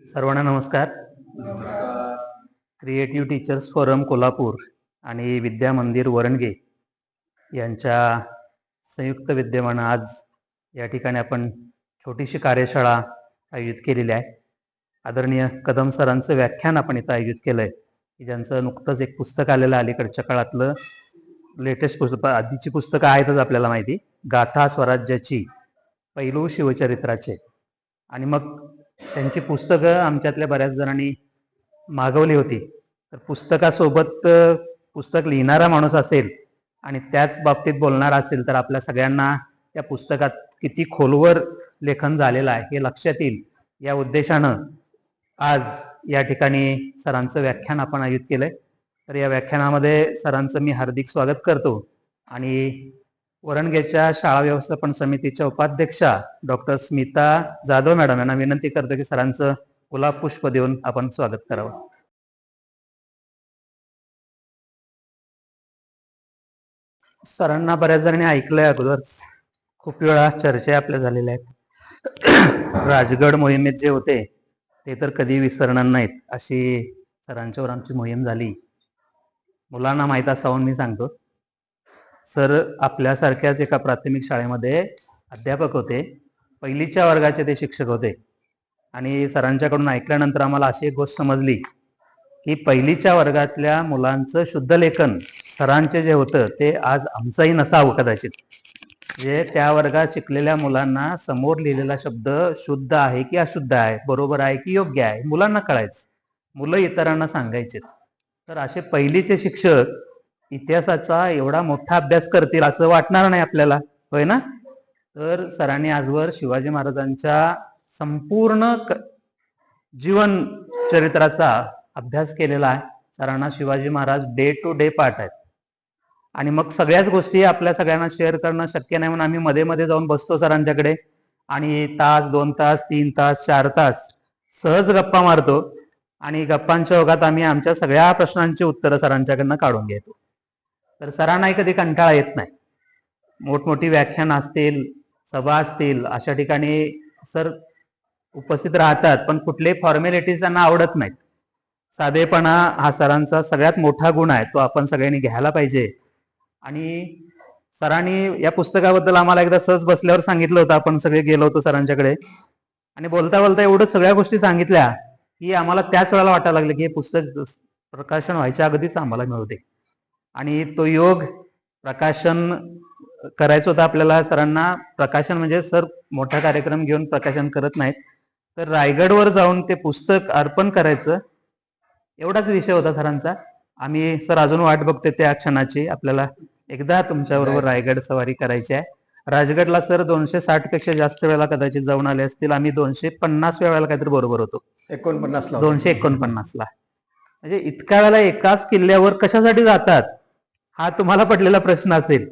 सर्वांना नमस्कार. Creative teachers forum Kolhapur आणि विद्या मंदिर वरणगे यांच्या संयुक्त विद्यमानं आज या ठिकाणी आपण छोटीशी कार्यशाळा आयोजित केलेली आहे. आदरणीय कदम सरांचं व्याख्यान आपण इथं आयोजित केलं आहे की ज्यांचं नुकतंच एक पुस्तक आलेलं अलीकडच्या काळातलं लेटेस्ट पुस्तक. आधीची पुस्तकं आहेतच आपल्याला माहिती, गाथा स्वराज्याची, पैलू शिवचरित्राचे, आणि मग त्यांची पुस्तकं आमच्यातल्या बऱ्याच जणांनी मागवली होती. तर पुस्तकासोबत पुस्तक लिहिणारा माणूस असेल आणि त्याच बाबतीत बोलणारा असेल तर आपल्या सगळ्यांना त्या पुस्तकात किती खोलवर लेखन झालेलं आहे हे लक्षात येईल या उद्देशानं आज या ठिकाणी सरांचं व्याख्यान आपण आयोजित केलंय. तर या व्याख्यानामध्ये सरांचं मी हार्दिक स्वागत करतो आणि वरणगेच्या शाळा व्यवस्थापन समितीच्या उपाध्यक्षा डॉक्टर स्मिता जाधव मॅडम यांना विनंती करतो की सरांचं गुलाब पुष्प देऊन आपण स्वागत करावं. सरांना बऱ्याच जणांनी ऐकलंय, अगोदर खूप वेळा चर्चा आपल्या झालेल्या आहेत. राजगड मोहिमेत जे होते ते तर कधी विसरणार नाहीत, अशी सरांच्यावर आमची मोहीम झाली. मुलांना माहीत असावून मी सांगतो, सर आपल्यासारख्याच एका प्राथमिक शाळेमध्ये अध्यापक होते, पहिलीच्या वर्गाचे ते शिक्षक होते. आणि सरांच्याकडून ऐकल्यानंतर आम्हाला अशी एक गोष्ट समजली की पहिलीच्या वर्गातल्या मुलांचं शुद्ध लेखन सरांचे जे होतं ते आज आमचंही नसावं कदाचित. म्हणजे त्या वर्गात शिकलेल्या मुलांना समोर लिहिलेला शब्द शुद्ध आहे की अशुद्ध आहे, बरोबर आहे की योग्य आहे, मुलांना कळायचं, मुलं इतरांना सांगायचे. तर असे पहिलीचे शिक्षक इतिहासाचा एवढा मोठा अभ्यास करतील असं वाटणार नाही आपल्याला, होय ना? तर सरांनी आजवर शिवाजी महाराजांच्या संपूर्ण जीवन चरित्राचा अभ्यास केलेला आहे. सरांना Shivaji Maharaj day to day पाठ आहेत. आणि मग सगळ्याच गोष्टी आपल्या सगळ्यांना शेअर करणं शक्य नाही म्हणून आम्ही मध्ये मध्ये जाऊन बसतो सरांच्याकडे आणि तास, 2 तास, 3 तास, 4 तास सहज गप्पा मारतो आणि गप्पांच्या ओघात आम्ही आमच्या सगळ्या प्रश्नांची उत्तरं सरांच्याकडनं काढून घेतो. तर सरांनाही कधी कंटाळा येत नाही. मोठमोठी व्याख्यान असतील, सभा असतील, अशा ठिकाणी सर उपस्थित राहतात, पण कुठले फॉर्मॅलिटीज त्यांना आवडत नाहीत. साधेपणा हा सरांचा सगळ्यात मोठा गुण आहे, तो आपण सगळ्यांनी घ्यायला पाहिजे. आणि सरांनी या पुस्तकाबद्दल आम्हाला एकदा सहज बसल्यावर सांगितलं होतं, आपण सगळे गेलो होतो सरांच्याकडे आणि बोलता बोलता एवढं सगळ्या गोष्टी सांगितल्या की आम्हाला त्याच वेळेला वाटायला लागलं की हे पुस्तक प्रकाशन व्हायच्या अगदीच आम्हाला मिळते. आणि तो योग प्रकाशन करायचं होतं आपल्याला. सरांना प्रकाशन म्हणजे सर मोठा कार्यक्रम घेऊन प्रकाशन करत नाहीत, तर रायगडवर जाऊन ते पुस्तक अर्पण करायचं एवढाच विषय होता सरांचा. आम्ही सर अजून वाट बघतोय त्या क्षणाची, आपल्याला एकदा तुमच्याबरोबर रायगड सवारी करायची आहे. राजगडला सर 260 पेक्षा जास्त वेळेला कदाचित जाऊन आले असतील. आम्ही 250 वेळेला काहीतरी बरोबर होतो, 249 ला. म्हणजे इतक्या वेळेला एकाच किल्ल्यावर कशासाठी जातात हा तुम्हाला पडलेला प्रश्न असेल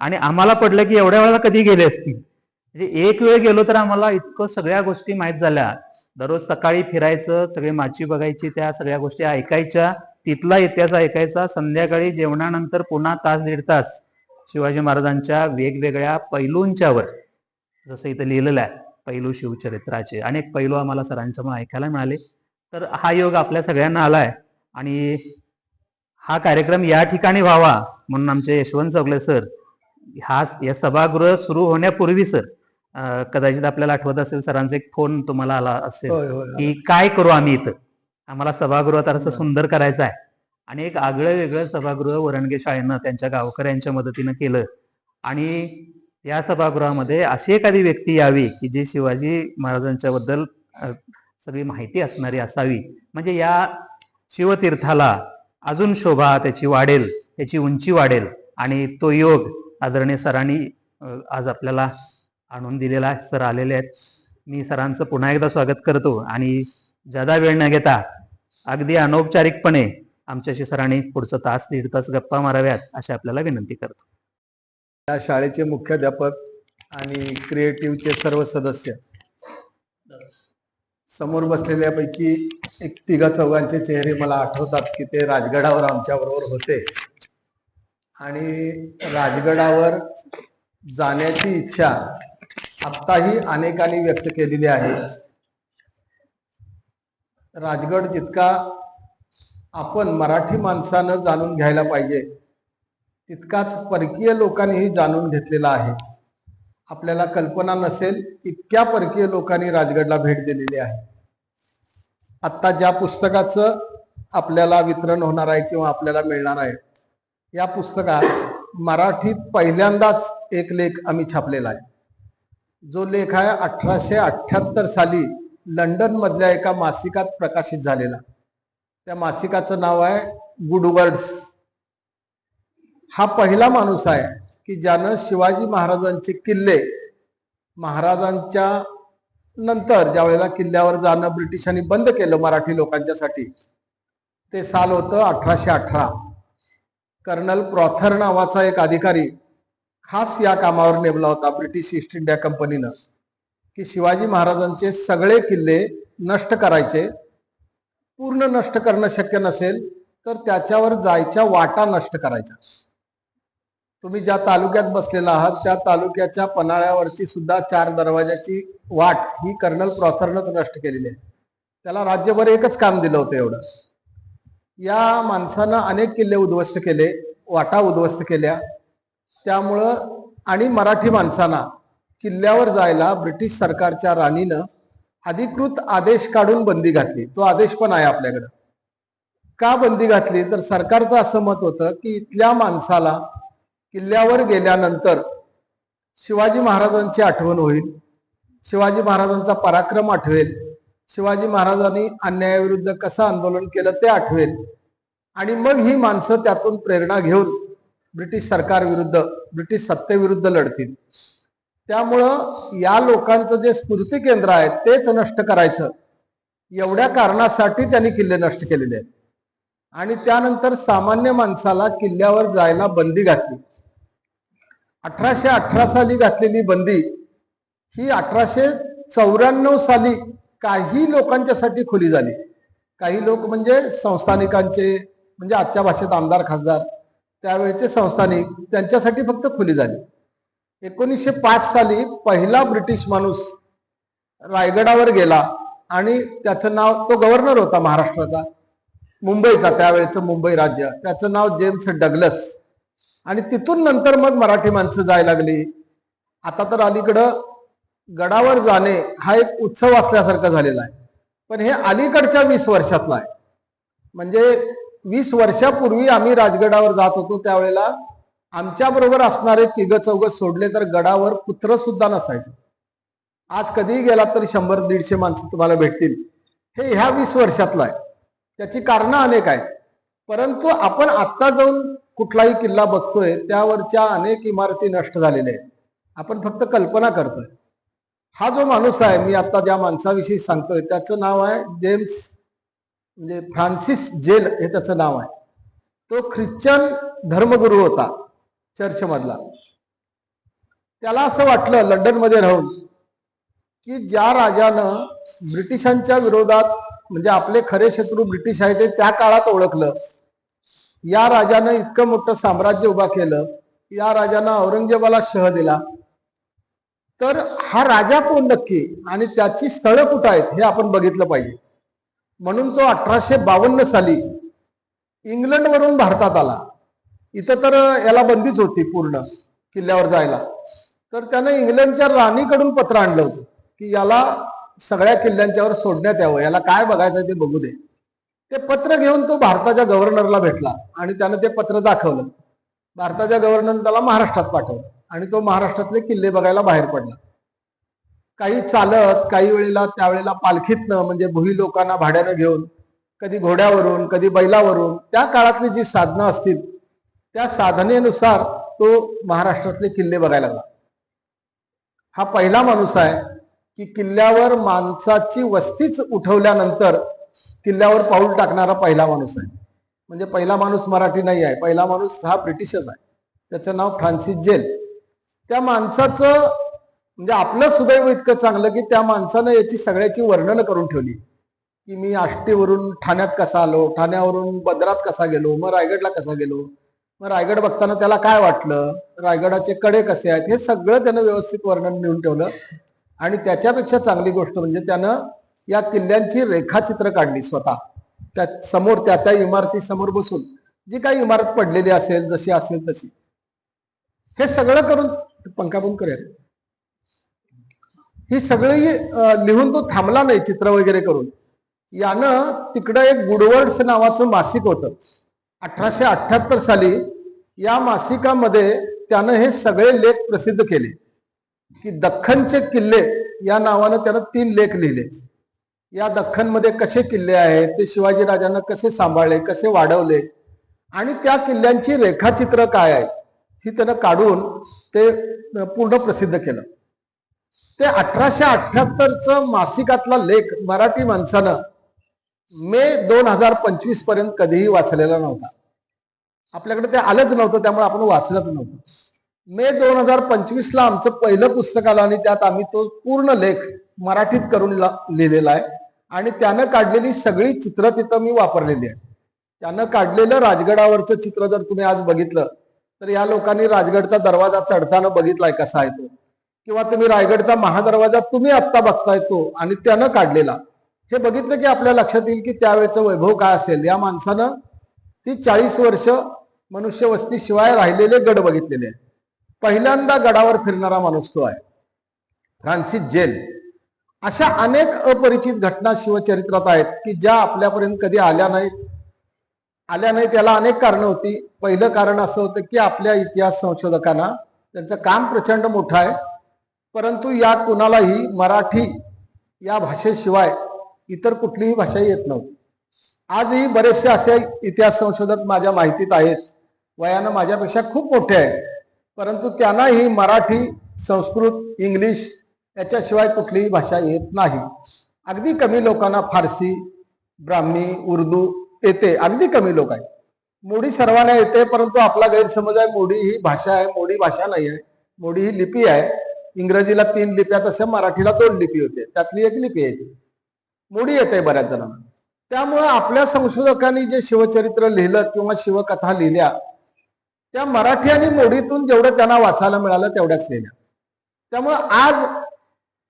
आणि आम्हाला पडलं की एवढ्या वेळेला कधी गेले असतील. म्हणजे एक वेळ गेलो तर आम्हाला इतकं सगळ्या गोष्टी माहीत झाल्या. दररोज सकाळी फिरायचं, सगळी माची बघायची, त्या सगळ्या गोष्टी ऐकायच्या, तिथला इतिहास ऐकायचा. संध्याकाळी जेवणानंतर पुन्हा तास 1.5 तास शिवाजी महाराजांच्या वेगवेगळ्या पैलूंच्यावर, जसं इथं लिहिलेलं आहे पैलू शिवचरित्राचे, अनेक पैलू आम्हाला सरांच्यामुळे ऐकायला मिळाले. तर हा योग आपल्या सगळ्यांना आलाय आणि हा कार्यक्रम या ठिकाणी व्हावा म्हणून आमचे यशवंत चौगले सर या सभागृह सुरू होण्यापूर्वी सर कदाचित आपल्याला आठवत असेल सरांचा एक फोन तुम्हाला आला असेल की काय करू आम्ही इथं, आम्हाला सभागृह तर असं सुंदर करायचं आहे. आणि एक आगळं वेगळं सभागृह वरणगे शाळेनं त्यांच्या गावकऱ्यांच्या मदतीनं केलं आणि या सभागृहामध्ये अशी एखादी व्यक्ती यावी की जी शिवाजी महाराजांच्या बद्दल सगळी माहिती असणारी असावी, म्हणजे या शिवतीर्थाला अजून शोभा त्याची वाढेल, त्याची उंची वाढेल. आणि तो योग आदरणीय सरांनी आज आपल्याला आणून दिलेला आहे. सर आलेले आहेत. मी सरांचं पुन्हा एकदा स्वागत करतो आणि ज्यादा वेळ न घेता अगदी अनौपचारिकपणे आमच्याशी सरांनी पुढचं तास 1.5 तास गप्पा माराव्यात अशी आपल्याला विनंती करतो. या शाळेचे मुख्याध्यापक आणि क्रिएटिव्हचे सर्व सदस्य, समोर बसलेल्यापैकी एक 3-4 चेहरे मला आठवतात की ते राजगडावर आमच्या बरोबर होते आणि राजगडावर जाण्याची इच्छा आत्ताही अनेकांनी व्यक्त केलेली आहे. राजगड जितका आपण मराठी माणसानं जाणून घ्यायला पाहिजे तितकाच परकीय लोकांनीही जाणून घेतलेला आहे. आपल्याला कल्पना नसेल इतक्या परकीय लोकांनी राजगडला भेट दिलेली आहे. आत्ता ज्या पुस्तकाचं आपल्याला वितरण होणार आहे किंवा आपल्याला मिळणार आहे, या पुस्तकात मराठीत पहिल्यांदाच एक लेख आम्ही छापलेला आहे. जो लेख आहे 1878 साली लंडन मधल्या एका मासिकात प्रकाशित झालेला. त्या मासिकाचं नाव आहे गुड वर्ड्स. हा पहिला माणूस आहे की ज्यानं शिवाजी महाराजांचे किल्ले, महाराजांच्या नंतर ज्या वेळेला किल्ल्यावर जाणं ब्रिटिशांनी बंद केलं मराठी लोकांच्यासाठी, ते साल होतं 1818. कर्नल प्रॉथर नावाचा एक अधिकारी खास या कामावर नेमला होता ब्रिटिश ईस्ट इंडिया कंपनीनं, की शिवाजी महाराजांचे सगळे किल्ले नष्ट करायचे. पूर्ण नष्ट करणं शक्य नसेल तर त्याच्यावर जायच्या वाटा नष्ट करायच्या. तुम्ही ज्या तालुक्यात बसलेला आहात त्या तालुक्याच्या पन्हाळ्यावरची सुद्धा 4 दरवाजाची वाट ही कर्नल प्रॉथरनंच नष्ट केलेली आहे. त्याला राज्यभर एकच काम दिलं होतं एवढं. या माणसानं अनेक किल्ले उद्ध्वस्त केले, वाटा उद्ध्वस्त केल्या. त्यामुळं आणि मराठी माणसांना किल्ल्यावर जायला ब्रिटिश सरकारच्या राणीनं अधिकृत आदेश काढून बंदी घातली. तो आदेश पण आहे आपल्याकडं. का बंदी घातली तर सरकारचं असं मत होतं की इथल्या माणसाला किल्ल्यावर गेल्यानंतर शिवाजी महाराजांची आठवण होईल, शिवाजी महाराजांचा पराक्रम आठवेल, शिवाजी महाराजांनी अन्यायाविरुद्ध कसं आंदोलन केलं ते आठवेल, आणि मग ही माणसं त्यातून प्रेरणा घेऊन ब्रिटिश सरकारविरुद्ध, ब्रिटिश सत्तेविरुद्ध लढतील. त्यामुळं या लोकांचं जे स्फूर्ती केंद्र आहे तेच नष्ट करायचं, एवढ्या कारणासाठी त्यांनी किल्ले नष्ट केलेले आहेत. आणि त्यानंतर सामान्य माणसाला किल्ल्यावर जायला बंदी घातली. 1818 साली घातलेली बंदी ही 1894 साली काही लोकांच्यासाठी खुली झाली. काही लोक म्हणजे संस्थानिकांचे, म्हणजे आजच्या भाषेत आमदार खासदार, त्यावेळेचे संस्थानिक, त्यांच्यासाठी फक्त खुली झाली. 1905 साली पहिला ब्रिटिश माणूस रायगडावर गेला आणि त्याचं नाव, तो गव्हर्नर होता महाराष्ट्राचा, मुंबईचा, त्यावेळेचं मुंबई राज्य, त्याचं नाव जेम्स डग्लस. आणि तिथून नंतर मग मराठी माणसं जायला लागली. आता तर अलीकडं गडावर जाणे हा एक उत्सव असल्यासारखं झालेला आहे. पण हे अलीकडच्या 20 वर्षातला आहे. म्हणजे 20 वर्षापूर्वी आम्ही राजगडावर जात होतो त्यावेळेला आमच्या बरोबर असणारे 3-4 सोडले तर गडावर कुत्र सुद्धा नसायचं. आज कधीही गेला तरी 100-150 माणसं तुम्हाला भेटतील. हे ह्या 20 वर्षातलं आहे. त्याची कारणं अनेक आहेत. परंतु आपण आत्ता जाऊन कुठलाही किल्ला बघतोय त्यावरच्या अनेक इमारती नष्ट झालेल्या आहेत. आपण फक्त कल्पना करतोय. हा जो माणूस आहे, मी आता ज्या माणसाविषयी सांगतोय, त्याचं नाव आहे जेम्स, म्हणजे फ्रान्सिस जेल हे त्याचं नाव आहे. तो ख्रिश्चन धर्मगुरू होता, चर्चमधला. त्याला असं वाटलं लंडनमध्ये राहून की ज्या राजानं ब्रिटिशांच्या विरोधात, म्हणजे आपले खरे शत्रू ब्रिटिश आहे ते त्या काळात ओळखलं, या राजानं इतकं मोठं साम्राज्य उभा केलं, या राजानं औरंगजेबाला शह दिला, तर हा राजा कोण नक्की आणि त्याची स्थळं कुठं आहेत हे आपण बघितलं पाहिजे. म्हणून तो 1852 साली इंग्लंडवरून भारतात आला. इथं तर याला बंदीच होती पूर्ण किल्ल्यावर जायला. तर त्यानं इंग्लंडच्या राणीकडून पत्र आणलं होतं की याला सगळ्या किल्ल्यांच्यावर सोडण्यात यावं, याला काय बघायचं ते बघू दे. ते पत्र घेऊन तो भारताच्या गव्हर्नरला भेटला आणि त्यानं ते पत्र दाखवलं. भारताच्या गव्हर्नरने त्याला महाराष्ट्रात पाठवलं आणि तो महाराष्ट्रातले किल्ले बघायला बाहेर पडला. काही चालत, काही वेळेला त्यावेळेला पालखीतनं, म्हणजे भुई लोकांना भाड्यानं घेऊन, कधी घोड्यावरून, कधी बैलावरून, त्या काळातली जी साधनं असतील त्या साधनेनुसार तो महाराष्ट्रातले किल्ले बघायला लागला. हा पहिला माणूस आहे की किल्ल्यावर माणसाची वस्तीच उठवल्यानंतर किल्ल्यावर पाऊल टाकणारा पहिला माणूस आहे. म्हणजे पहिला माणूस मराठी नाही आहे, पहिला माणूस हा ब्रिटिशच आहे. त्याचं नाव फ्रान्सिस जेल. त्या माणसाचं, म्हणजे आपलं सुदैव इतकं चांगलं की त्या माणसानं याची सगळ्याची वर्णनं करून ठेवली की मी आष्टीवरून ठाण्यात कसा आलो, ठाण्यावरून बंदरात कसा गेलो, मग रायगडला कसा गेलो, मग रायगड बघताना त्याला काय वाटलं, रायगडाचे कडे कसे आहेत, हे सगळं त्यानं व्यवस्थित वर्णन लिहून ठेवलं. आणि त्याच्यापेक्षा चांगली गोष्ट म्हणजे त्यानं या किल्ल्यांची रेखाचित्र काढली स्वतः. त्या समोर त्या इमारती समोर बसून जी काही इमारत पडलेली असेल, जशी असेल तशी, हे सगळं करून पंखा बंद करूया. ही सगळी लिहून तो थांबला नाही चित्र वगैरे करून. यानं तिकडं एक गुडवर्ड्स नावाचं मासिक होतं. 1878 साली या मासिकामध्ये त्यानं हे सगळे लेख प्रसिद्ध केले की दख्खनचे किल्ले या नावानं त्यानं 3 लेख लिहिले. या दख्खनमध्ये कसे किल्ले आहेत, ते शिवाजी राजांना कसे सांभाळले, कसे वाढवले, आणि त्या किल्ल्यांची रेखाचित्र काय आहे ही त्यानं काढून ते पूर्ण प्रसिद्ध केलं. ते 1878च मासिकातला लेख मराठी माणसानं मे 2025 पर्यंत कधीही वाचलेला नव्हता. आपल्याकडे ते आलंच नव्हतं, त्यामुळे आपण वाचलंच नव्हतं. मे 2025ला आमचं पहिलं पुस्तक आलं आणि त्यात आम्ही तो पूर्ण लेख मराठीत करून लिहिलेला आहे. आणि त्यानं काढलेली सगळी चित्र तिथं मी वापरलेली आहे. त्यानं काढलेलं राजगडावरचं चित्र जर तुम्ही आज बघितलं तर या लोकांनी राजगडचा दरवाजा चढताना बघितलाय कसा आहे तो, किंवा तुम्ही रायगडचा महादरवाजा तुम्ही आत्ता बघताय तो आणि त्यानं काढलेला, हे बघितलं की आपल्या लक्षात येईल की त्यावेळेचं वैभव काय असेल. या माणसानं ती 40 वर्ष मनुष्यवस्ती शिवाय राहिलेले गड बघितलेले आहेत. पहिल्यांदा गडावर फिरणारा माणूस तो आहे. फ्रान्सिस जेल. अशा अनेक अपरिचित घटना शिवचरित्रात आहेत की ज्या आपल्यापर्यंत कधी आल्या नाहीत. त्याला अनेक कारणं होती. पहिलं कारण असं होतं की आपल्या इतिहास संशोधकांना त्यांचं काम प्रचंड मोठं आहे, परंतु यात कुणालाही मराठी या भाषेशिवाय इतर कुठलीही भाषा येत नव्हती. आजही बरेचसे असे इतिहास संशोधक माझ्या माहितीत आहेत, वयानं माझ्यापेक्षा खूप मोठे आहेत, परंतु त्यांनाही मराठी, संस्कृत, इंग्लिश याच्याशिवाय कुठलीही भाषा येत नाही. अगदी कमी लोकांना फारसी, ब्राह्मी, उर्दू येते. अगदी कमी लोक आहेत. मोडी सर्वांना येते, परंतु आपला गैरसमज आहे मोडी ही भाषा आहे. मोडी भाषा नाही आहे, मोडी ही लिपी आहे. इंग्रजीला 3 लिप्या, तशा मराठीला 2 लिपी होते, त्यातली एक लिपी येते. मोडी येते बऱ्याच जणांना. त्यामुळे आपल्या संशोधकांनी जे शिवचरित्र लिहिलं किंवा शिवकथा लिहिल्या त्या मराठी आणि मोडीतून जेवढं त्यांना वाचायला मिळालं तेवढ्याच लिहिल्या. त्यामुळे आज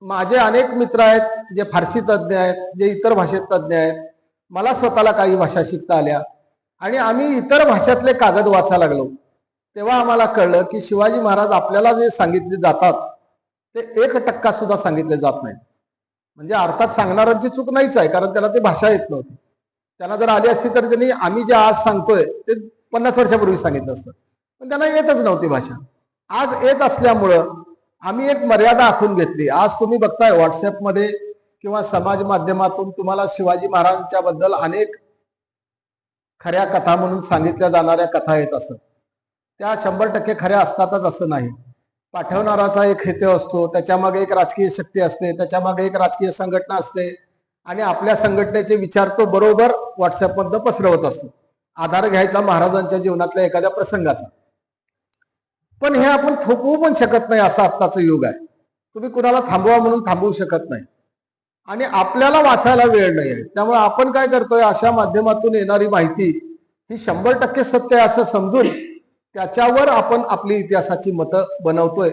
माझे अनेक मित्र आहेत जे फारसी तज्ज्ञ आहेत, जे इतर भाषेत तज्ज्ञ आहेत. मला स्वतःला काही भाषा शिकता आल्या आणि आम्ही इतर भाषातले कागद वाचायला लागलो, तेव्हा आम्हाला कळलं की शिवाजी महाराज आपल्याला जे सांगितले जातात ते 1% सुद्धा सांगितले जात नाही. म्हणजे अर्थात सांगणाऱ्यांची चूक नाहीच आहे, कारण त्याला ती भाषा येत नव्हती. त्यांना जर आली असती तर त्यांनी आम्ही जे आज सांगतोय ते 50 वर्षापूर्वी सांगितलं असतं, पण त्यांना येतच नव्हती भाषा. आज येत असल्यामुळं आम्ही एक मर्यादा आखून घेतली. आज तुम्ही बघताय व्हॉट्सअपमध्ये किंवा समाज माध्यमातून तुम्हाला शिवाजी महाराजांच्या बद्दल अनेक खऱ्या कथा म्हणून सांगितल्या जाणाऱ्या कथा येत असतात. त्या 100% खऱ्या असतातच असं नाही. पाठवणाराचा एक हेतू असतो, त्याच्यामागे एक राजकीय शक्ती असते, त्याच्यामागे एक राजकीय संघटना असते आणि आपल्या संघटनेचे विचार तो बरोबर व्हॉट्सअपमधनं पसरवत असतो. आधार घ्यायचा महाराजांच्या जीवनातल्या एखाद्या प्रसंगाचा. पण हे आपण थोपवू पण शकत नाही, असं आत्ताचं युग आहे. तुम्ही कुणाला थांबवा म्हणून थांबवू शकत नाही आणि आपल्याला वाचायला वेळ नाही आहे. त्यामुळे आपण काय करतोय, अशा माध्यमातून येणारी माहिती ही 100% सत्य आहे असं समजून त्याच्यावर आपण आपली इतिहासाची मतं बनवतोय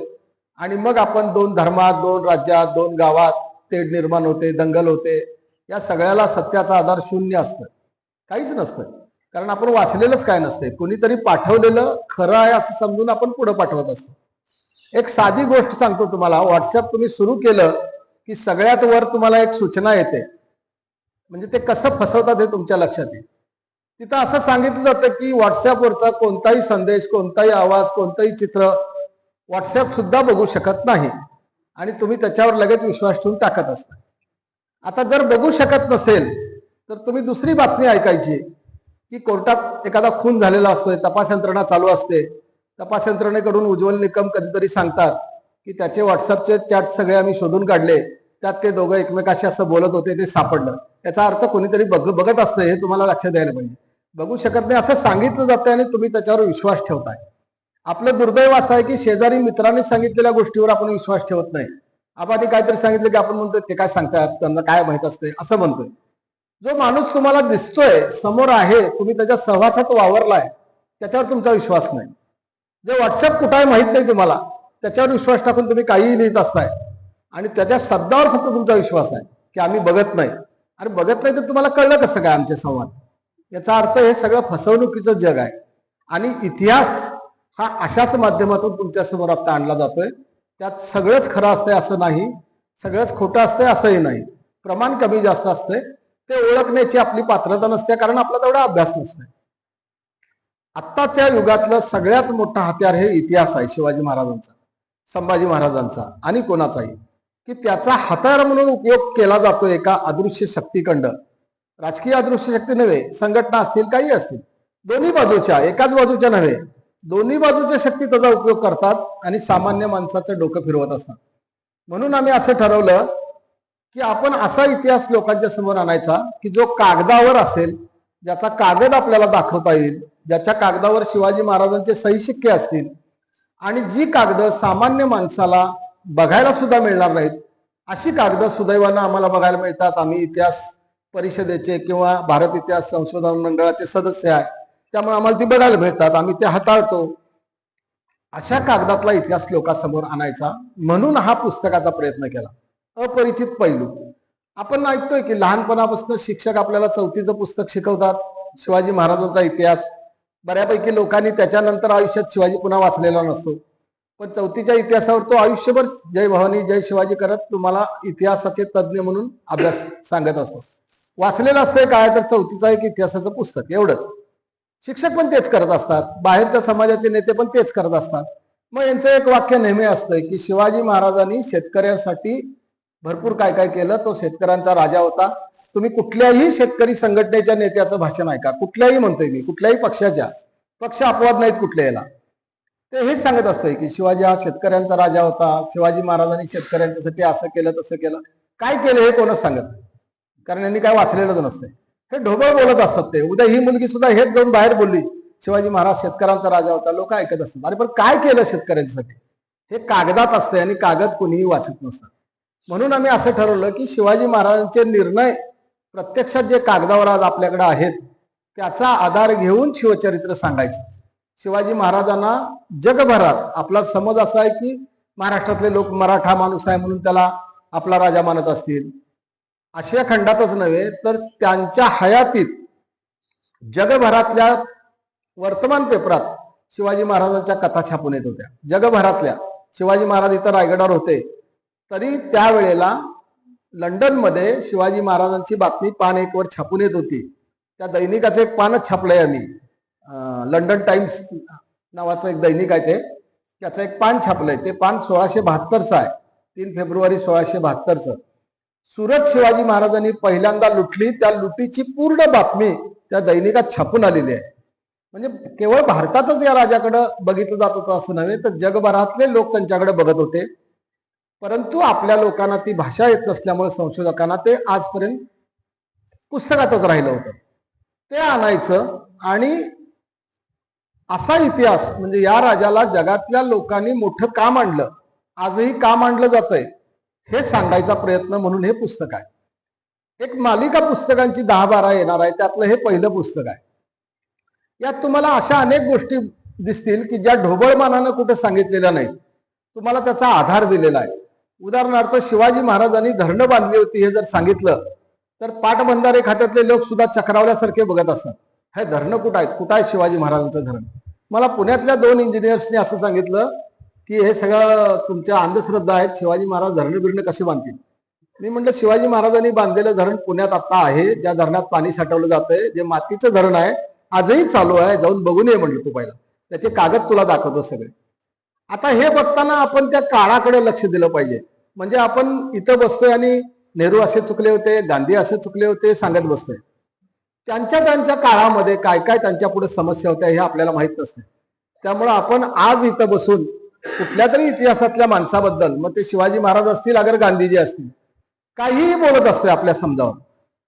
आणि मग आपण 2 धर्मात, 2 राज्यात, 2 गावात तेढ निर्माण होते, दंगल होते. या सगळ्याला सत्याचा आधार शून्य असतं, काहीच नसतं, कारण आपण वाचलेलंच काय नसते. कोणीतरी पाठवलेलं खरं आहे असं समजून आपण पुढे पाठवत असतो. एक साधी गोष्ट सांगतो तुम्हाला. व्हॉट्सअप तुम्ही सुरू केलं की सगळ्यात वर तुम्हाला एक सूचना येते, म्हणजे ते कसं फसवतात हे तुमच्या लक्षात येईल. तिथं असं सांगितलं जातं की व्हॉट्सअपवरचा कोणताही संदेश, कोणताही आवाज, कोणतंही चित्र व्हॉट्सअप सुद्धा बघू शकत नाही आणि तुम्ही त्याच्यावर लगेच विश्वास ठेवून टाकत असता. आता जर बघू शकत नसेल तर तुम्ही दुसरी बातमी ऐकायची की कोर्टात एखादा खून झालेला असतोय, तपास यंत्रणा चालू असते. तपास यंत्रणेकडून उज्ज्वल निकम कधीतरी सांगतात की त्याचे व्हॉट्सअपचे चॅट सगळे आम्ही शोधून काढले, त्यात ते दोघं एकमेकाशी असं बोलत होते, ते सापडलं. याचा अर्थ कोणीतरी बघत असतं, हे तुम्हाला लक्षात द्यायला पाहिजे. बघू शकत नाही असं सांगितलं जातंय आणि तुम्ही त्याच्यावर विश्वास ठेवताय. आपलं दुर्दैव असं आहे की शेजारी मित्रांनी सांगितलेल्या गोष्टीवर आपण विश्वास ठेवत नाही. आपण काहीतरी सांगितलं की आपण म्हणतोय ते काय सांगतात, त्यांना काय माहित असते असं म्हणतोय. जो माणूस तुम्हाला दिसतोय, समोर आहे, तुम्ही त्याच्या सहवासात वावरलाय, त्याच्यावर तुमचा विश्वास नाही. जे व्हॉट्सअप कुठं आहे माहित नाही तुम्हाला, त्याच्यावर विश्वास टाकून तुम्ही काहीही लिहित असताय आणि त्याच्या शब्दावर फक्त तुमचा विश्वास आहे की आम्ही बघत नाही. अरे बघत नाही तर तुम्हाला कळलं कसं काय आमचे संवाद? याचा अर्थ हे सगळं फसवणुकीचं जग आहे. आणि इतिहास हा अशाच माध्यमातून तुमच्या समोर आता आणला जातोय. त्यात सगळंच खरं असतंय असं नाही, सगळंच खोटं असतंय असंही नाही. प्रमाण कमी जास्त असतंय. ते ओळखण्याची आपली पात्रता नसते, कारण आपला तेवढा अभ्यास नसतोय. आत्ताच्या युगातलं सगळ्यात मोठं हत्यार हे इतिहास आहे, शिवाजी महाराजांचा, संभाजी महाराजांचा आणि कोणाचाही, की त्याचा हत्यार म्हणून उपयोग केला जातो एका अदृश्य शक्तीखंड. राजकीय अदृश्य शक्ती नव्हे, संघटना असतील, काही असतील, दोन्ही बाजूच्या, एकाच बाजूच्या नव्हे, दोन्ही बाजूच्या शक्ती त्याचा उपयोग करतात आणि सामान्य माणसाचं डोकं फिरवत असतात. म्हणून आम्ही असं ठरवलं की आपण असा इतिहास लोकांच्या समोर आणायचा की जो कागदावर असेल, ज्याचा कागद आपल्याला दाखवता येईल, ज्याच्या कागदावर शिवाजी महाराजांचे सही शिक्के असतील, आणि जी कागद सामान्य माणसाला बघायला सुद्धा मिळणार नाहीत, अशी कागद सुदैवानं आम्हाला बघायला मिळतात. आम्ही इतिहास परिषदेचे किंवा भारत इतिहास संशोधन मंडळाचे सदस्य आहे, त्यामुळे आम्हाला ती बघायला मिळतात, आम्ही ते हाताळतो. अशा कागदातला इतिहास लोकांसमोर आणायचा म्हणून हा पुस्तकाचा प्रयत्न केला. अपरिचित पैलू आपण ऐकतोय की लहानपणापासून शिक्षक आपल्याला 4थीचं पुस्तक शिकवतात, शिवाजी महाराजांचा इतिहास. बऱ्यापैकी लोकांनी त्याच्यानंतर आयुष्यात शिवाजी पुन्हा वाचलेला नसतो, पण 4थीच्या इतिहासावर तो आयुष्यभर जय भवानी जय शिवाजी करत तुम्हाला इतिहासाचे तज्ज्ञ म्हणून अभ्यास सांगत असतो. वाचलेलं असतंय काय तर 4थीचा एक इतिहासाचं पुस्तक, एवढंच. शिक्षक पण तेच करत असतात, बाहेरच्या समाजाचे नेते पण तेच करत असतात. मग यांचं एक वाक्य नेहमी असतंय की शिवाजी महाराजांनी शेतकऱ्यांसाठी भरपूर काय काय केलं, तो शेतकऱ्यांचा राजा होता. तुम्ही कुठल्याही शेतकरी संघटनेच्या नेत्याचं भाषण ऐका, कुठल्याही म्हणतोय मी, कुठल्याही पक्षाच्या, पक्ष अपवाद नाहीत कुठल्या याला, ते हेच सांगत असतंय की शिवाजी हा शेतकऱ्यांचा राजा होता, शिवाजी महाराजांनी शेतकऱ्यांच्यासाठी असं केलं तसं केलं. काय केलं हे कोणच सांगत, कारण यांनी काय वाचलेलंच नसतंय. हे ढोबळ बोलत असतात ते. उद्या ही मुलगी सुद्धा हेच जाऊन बाहेर बोलली शिवाजी महाराज शेतकऱ्यांचा राजा होता, लोक ऐकत असतात. अरे पण काय केलं शेतकऱ्यांसाठी हे कागदात असतंय आणि कागद कोणीही वाचत नसतात. म्हणून आम्ही असं ठरवलं की शिवाजी महाराजांचे निर्णय प्रत्यक्षात जे कागदावर आज आपल्याकडे आहेत त्याचा आधार घेऊन शिवचरित्र सांगायचं. शिवाजी महाराजांना जगभरात आपला समज असा आहे की महाराष्ट्रातले लोक मराठा माणूस आहे म्हणून त्याला आपला राजा मानत असतील. आशिया खंडातच नव्हे तर त्यांच्या हयातीत जगभरातल्या वर्तमान पेपरात शिवाजी महाराजांच्या कथा छापून येत होत्या. जगभरातल्या. शिवाजी महाराज इथं रायगडावर होते तरी त्यावेळेला लंडनमध्ये शिवाजी महाराजांची बातमी पान 1 वर छापून येत होती. त्या दैनिकाचं एक पानच छापलंय आम्ही, लंडन टाइम्स नावाचं एक दैनिक आहे ते, त्याचं एक पान छापलंय. ते पान 1672चं आहे, 3 फेब्रुवारी 1672चं. सुरत शिवाजी महाराजांनी पहिल्यांदा लुटली, त्या लुटीची पूर्ण बातमी त्या दैनिकात छापून आलेली आहे. म्हणजे केवळ भारतातच या राजाकडे बघितलं जात होतं असं नव्हे, तर जगभरातले लोक त्यांच्याकडे बघत होते. परंतु आपल्या लोकांना ती भाषा येत नसल्यामुळे संशोधकांना ते आजपर्यंत पुस्तकातच राहिलं होतं. ते आणायचं आणि असा इतिहास, म्हणजे या राजाला जगातल्या लोकांनी मोठं का मांडलं, आजही का मांडलं जातंय, हे सांगायचा प्रयत्न म्हणून हे पुस्तक आहे. एक मालिका पुस्तकांची 10-12 येणार आहे, त्यातलं हे पहिलं पुस्तक आहे. यात तुम्हाला अशा अनेक गोष्टी दिसतील की ज्या ढोबळमानानं कुठे सांगितलेल्या नाहीत, तुम्हाला त्याचा आधार दिलेला आहे. उदाहरणार्थ शिवाजी महाराजांनी धरणं बांधली होती हे जर सांगितलं तर पाटबंधारे खात्यातले लोक सुद्धा चक्रावल्यासारखे बघत असतात. हे धरणं कुठं आहेत, कुठं आहे शिवाजी महाराजांचं धरण? मला पुण्यातल्या 2 इंजिनियर्सनी असं सांगितलं की हे सगळं तुमच्या अंधश्रद्धा आहेत, शिवाजी महाराज धरणं बिरणं कसे बांधतील? मी म्हटलं शिवाजी महाराजांनी बांधलेलं धरण पुण्यात आता आहे, ज्या धरणात पाणी साठवलं जातंय, जे मातीचं धरण आहे, आजही चालू आहे, जाऊन बघून ये म्हणलं तू पहिला, त्याचे कागद तुला दाखवतो सगळे. आता हे बघताना आपण त्या काळाकडे लक्ष दिलं पाहिजे. म्हणजे आपण इथं बसतोय आणि नेहरू असे चुकले होते, गांधी असे चुकले होते सांगत बसतोय. त्यांच्या काळामध्ये काय काय त्यांच्या पुढे समस्या होत्या हे आपल्याला माहित नसते. त्यामुळं आपण आज इथं बसून कुठल्या तरी इतिहासातल्या माणसाबद्दल, मग ते शिवाजी महाराज असतील अगर गांधीजी असतील, काहीही बोलत असतोय आपल्या समजावर.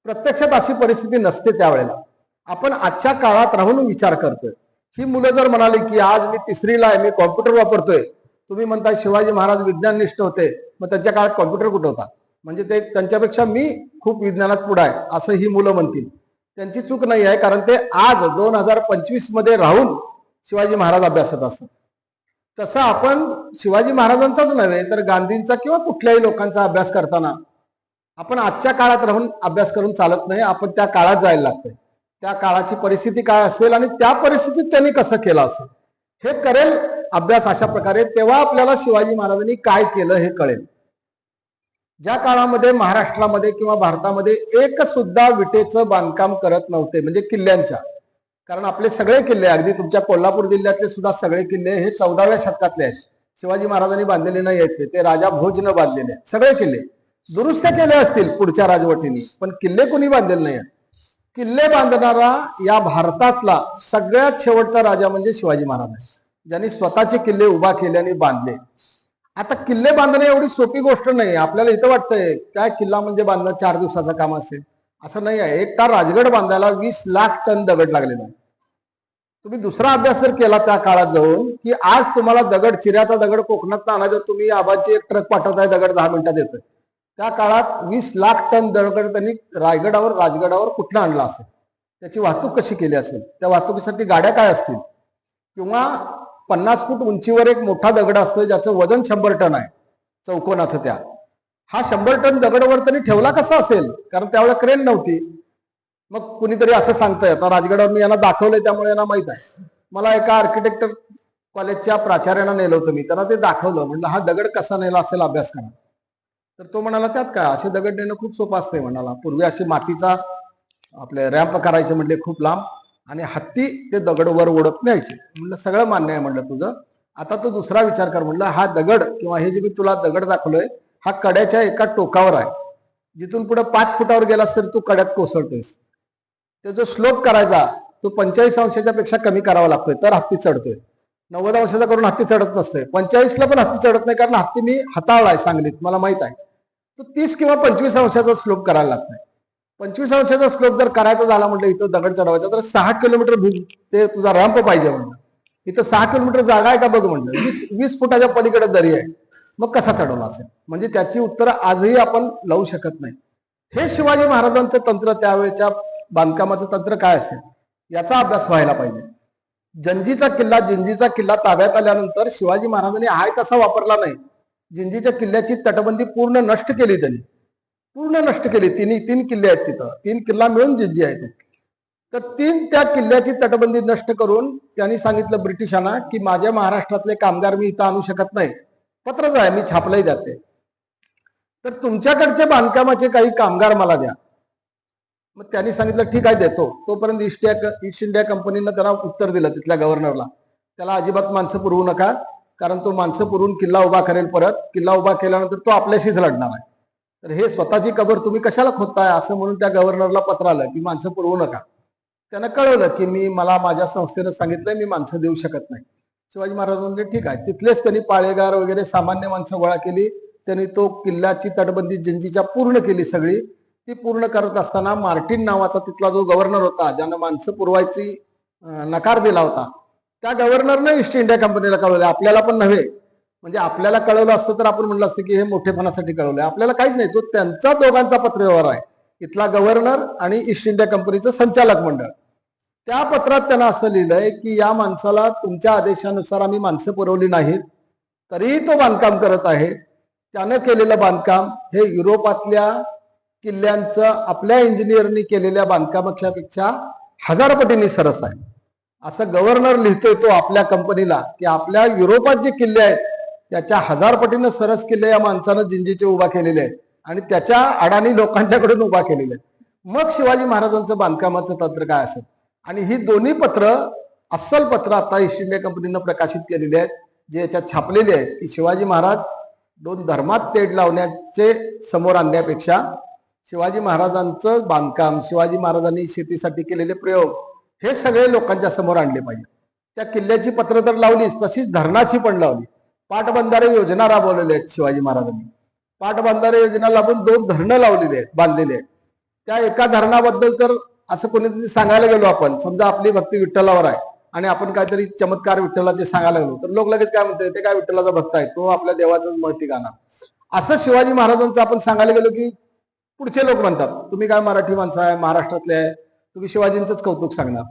प्रत्यक्षात अशी परिस्थिती नसते. त्यावेळेला आपण आजच्या काळात राहून विचार करतोय. ही मुलं जर म्हणाली की आज मी 3रीला आहे, मी कॉम्प्युटर वापरतोय, तुम्ही म्हणताय शिवाजी महाराज विज्ञाननिष्ठ होते, मग त्यांच्या काळात कॉम्प्युटर कुठं होता? म्हणजे ते त्यांच्यापेक्षा मी खूप विज्ञानात पुढे आहे असं ही मुलं म्हणतील. त्यांची चूक नाही आहे, कारण ते आज 2025 मध्ये राहून शिवाजी महाराज अभ्यासत असतात. तसं आपण शिवाजी महाराजांचाच नव्हे तर गांधींचा किंवा कुठल्याही लोकांचा अभ्यास करताना आपण आजच्या काळात राहून अभ्यास करून चालत नाही, आपण त्या काळात जायला लागतंय. त्या काळाची परिस्थिती काय असेल आणि त्या परिस्थितीत त्यांनी कसं केलं असेल हे करेल अभ्यास अशा प्रकारे, तेव्हा आपल्याला शिवाजी महाराजांनी काय केलं हे कळेल. ज्या काळामध्ये महाराष्ट्रामध्ये किंवा भारतामध्ये एक सुद्धा विटेचं बांधकाम करत नव्हते, म्हणजे किल्ल्यांच्या, कारण आपले सगळे किल्ले, अगदी तुमच्या कोल्हापूर जिल्ह्यातले सुद्धा सगळे किल्ले हे 14व्या शतकातले आहेत. शिवाजी महाराजांनी बांधलेले नाही आहेत, ते राजा भोजनं बांधलेले आहेत. सगळे किल्ले दुरुस्त केले असतील पुढच्या राजवटीने, पण किल्ले कोणी बांधलेले नाही. किल्ले बांधणारा या भारतातला सगळ्यात शेवटचा राजा म्हणजे शिवाजी महाराज आहे, ज्यांनी स्वतःचे किल्ले उभा केले आणि बांधले. आता किल्ले बांधणे एवढी सोपी गोष्ट नाही. आपल्याला इथं वाटतंय काय किल्ला म्हणजे बांधणं 4 दिवसाचं काम असेल, असं नाही आहे. एकटा राजगड बांधायला 20 लाख टन दगड लागलेला आहे. तुम्ही दुसरा अभ्यास जर केला त्या काळात जाऊन, की आज तुम्हाला दगड, चिऱ्याचा दगड कोकणात आणायचा, तुम्ही आबाची एक ट्रक पाठवताय, दगड 10 मिनिटात येतोय. त्या काळात 20 लाख टन दगड त्यांनी राजगडावर कुठनं आणला असेल, त्याची वाहतूक कशी केली असेल, त्या वाहतुकीसाठी गाड्या काय असतील, किंवा 50 फूट उंचीवर एक मोठा दगड असतोय ज्याचं वजन 100 टन आहे चौकोनाचं, त्या हा 100 टन दगडवर त्यांनी ठेवला कसा असेल, कारण त्यावेळेला क्रेन नव्हती. मग कुणीतरी असं सांगतंय, आता राजगडावर मी यांना दाखवलंय त्यामुळे यांना माहित आहे. मला एका आर्किटेक्चर कॉलेजच्या प्राचार्यांना नेलं होतं, मी त्यांना ते दाखवलं, म्हणलं हा दगड कसा नेला असेल अभ्यास करा. तर तो म्हणाला त्यात काय, असे दगड नेणं खूप सोपं असतंय म्हणाला. पूर्वी अशी मातीचा आपले रॅम्प करायचे म्हणले खूप लांब, आणि हत्ती ते दगड वर ओढत न्यायचे. म्हणलं सगळं मान्य आहे म्हणलं तुझं, आता तू दुसरा विचार कर. म्हणलं हा दगड किंवा हे जे मी तुला दगड दाखवलोय हा कड्याच्या एका टोकावर आहे, जिथून पुढे 5 फुटावर गेलास तर तू कड्यात कोसळतोयस. ते जो स्लोप करायचा तो 45 अंशाच्या पेक्षा कमी करावा लागतोय, तर हत्ती चढतोय. 90 अंशाचा करून हत्ती चढत नसतोय. 45ला पण हत्ती चढत नाही, कारण हत्ती मी हाताळलाय सांगलीत, मला माहित आहे. तो 30 किंवा 25 अंशाचा स्लोप करायला लागतोय. 25 अंशाचा स्लोप जर करायचा झाला म्हटलं इथं दगड चढवायचा, तर 6 किलोमीटर ते तुझा रॅम्प पाहिजे म्हणलं. इथं 6 किलोमीटर जागा आहे का बघ म्हणलं. 20 फुटाच्या पलीकडे दरी आहे, मग कसा चढवला असेल. म्हणजे त्याची उत्तरं आजही आपण लावू शकत नाही. हे शिवाजी महाराजांचं तंत्र, त्यावेळेच्या बांधकामाचं तंत्र काय असेल याचा अभ्यास व्हायला पाहिजे. जिंजीचा किल्ला ताब्यात आल्यानंतर शिवाजी महाराजांनी हाय तसा वापरला नाही. जिंजीच्या किल्ल्याची तटबंदी पूर्ण नष्ट केली, त्यांनी पूर्ण नष्ट केली. 3 किल्ले आहेत तिथं, 3 किल्ला मिळून जिंजी आहे. तर त्या किल्ल्याची तटबंदी नष्ट करून त्यांनी सांगितलं ब्रिटिशांना की माझ्या महाराष्ट्रातले कामगार मी इथं आणू शकत नाही, पत्रच आहे मी छापलंय जाते, तर तुमच्याकडचे बांधकामाचे काही कामगार मला द्या. मग त्यांनी सांगितलं ठीक आहे देतो. तोपर्यंत ईस्ट इंडिया कंपनीनं त्याला उत्तर दिलं, तिथल्या गव्हर्नरला, त्याला अजिबात माणसं पुरवू नका, कारण तो माणसं पुरवून किल्ला उभा करेल. परत किल्ला उभा केल्यानंतर तो आपल्याशीच लढणार आहे, तर हे स्वतःची कबर तुम्ही कशाला खोदताय, असं म्हणून त्या गव्हर्नरला पत्र आलं की माणसं पुरवू नका. त्यानं कळवलं की मला माझ्या संस्थेनं सांगितलंय मी माणसं देऊ शकत नाही. शिवाजी महाराज म्हणजे ठीक आहे. तिथलेच त्यांनी पाळेगार वगैरे सामान्य माणसं गोळा केली. त्यांनी तो किल्ल्याची तटबंदी जिंजीच्या पूर्ण केली सगळी. ती पूर्ण करत असताना मार्टिन नावाचा तिथला जो गव्हर्नर होता, ज्यानं माणसं पुरवायची नकार दिला होता, त्या गव्हर्नरनं ईस्ट इंडिया कंपनीला कळवलं. आपल्याला पण नव्हे, म्हणजे आपल्याला कळवलं असतं तर आपण म्हणलं असतं की हे मोठेपणासाठी कळवलंय, आपल्याला काहीच नाही. तो त्यांचा दोघांचा पत्रव्यवहार आहे, इथला गव्हर्नर आणि ईस्ट इंडिया कंपनीचं संचालक मंडळ. त्या पत्रात त्यांना असं लिहिलंय की या माणसाला तुमच्या आदेशानुसार आम्ही माणसं पुरवली नाहीत, तरीही तो बांधकाम करत आहे. त्यानं केलेलं बांधकाम हे युरोपातल्या किल्ल्यांचं आपल्या इंजिनियरनी केलेल्या बांधकामापेक्षा 1000 पटींनी सरस आहे, असं गव्हर्नर लिहितोय तो आपल्या कंपनीला, की आपल्या युरोपात जे किल्ले आहेत त्याच्या 1000 पटीनं सरस किल्ले या माणसानं जिंजीचे उभा केलेले आहेत, आणि त्याच्या अडाणी लोकांच्याकडून उभा केलेले आहेत. मग शिवाजी महाराजांचं बांधकामाचं तंत्र काय असेल. आणि ही दोन्ही पत्र, अस्सल पत्र आता ईस्ट इंडिया कंपनीनं प्रकाशित केलेली आहेत, जे याच्यात छापलेले आहेत की शिवाजी महाराज 2 धर्मात तेढ लावण्याचे समोर आणण्यापेक्षा शिवाजी महाराजांचं बांधकाम, शिवाजी महाराजांनी शेतीसाठी केलेले प्रयोग हे सगळे लोकांच्या समोर आणले पाहिजे. त्या किल्ल्याची पत्र तर लावलीच, तशीच धरणाची पण लावली. पाटबंधारे योजना राबवलेल्या आहेत शिवाजी महाराजांनी. पाटबंधारे योजना लावून 2 धरणं लावलेली आहेत, बांधलेली आहेत. त्या एका धरणाबद्दल तर असं कोणीतरी सांगायला गेलो आपण, समजा आपली भक्ती विठ्ठलावर आहे आणि आपण काहीतरी चमत्कार विठ्ठलाचे सांगायला गेलो, तर लोक लगेच काय म्हणतात, ते काय विठ्ठलाचा भक्त आहे, तो आपल्या देवाचाच महती गाणार. असं शिवाजी महाराजांचं आपण सांगायला गेलो की पुढचे लोक म्हणतात तुम्ही काय मराठी माणसं आहे, महाराष्ट्रातले आहे, तुम्ही शिवाजींचंच कौतुक सांगणार.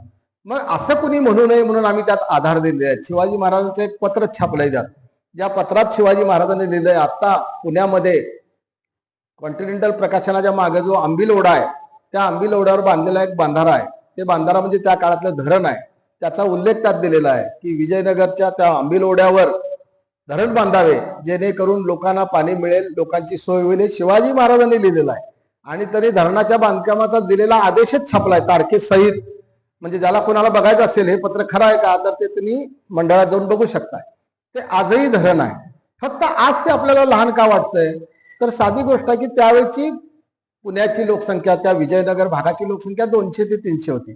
मग असं कुणी म्हणू नये म्हणून आम्ही त्यात आधार दिले आहेत. शिवाजी महाराजांचं एक पत्रच छापलंय त्यात, ज्या पत्रात शिवाजी महाराजांनी लिहिलंय, आता पुण्यामध्ये कॉन्टिनेंटल प्रकाशनाच्या मागे जो आंबील ओढा आहे, त्या आंबील ओढ्यावर बांधलेला एक बांधारा आहे. ते बांधारा म्हणजे त्या काळातलं धरण आहे. त्याचा उल्लेख त्यात दिलेला आहे की विजयनगरच्या त्या आंबील ओढ्यावर धरण बांधावे जेणेकरून लोकांना पाणी मिळेल, लोकांची सोय होईल. हे शिवाजी महाराजांनी लिहिलेलं आहे. आणि तरी धरणाच्या बांधकामाचा दिलेला आदेशच छापलाय तारखेसहित. म्हणजे ज्याला कोणाला बघायचं असेल हे पत्र खरं आहे का, तर ते तुम्ही मंडळात जाऊन बघू शकताय. ते आजही धरण आहे. फक्त आज ते आपल्याला लहान का वाटतंय, तर साधी गोष्ट आहे की त्यावेळची पुण्याची लोकसंख्या, त्या विजयनगर भागाची लोकसंख्या 200 ते 300 होती.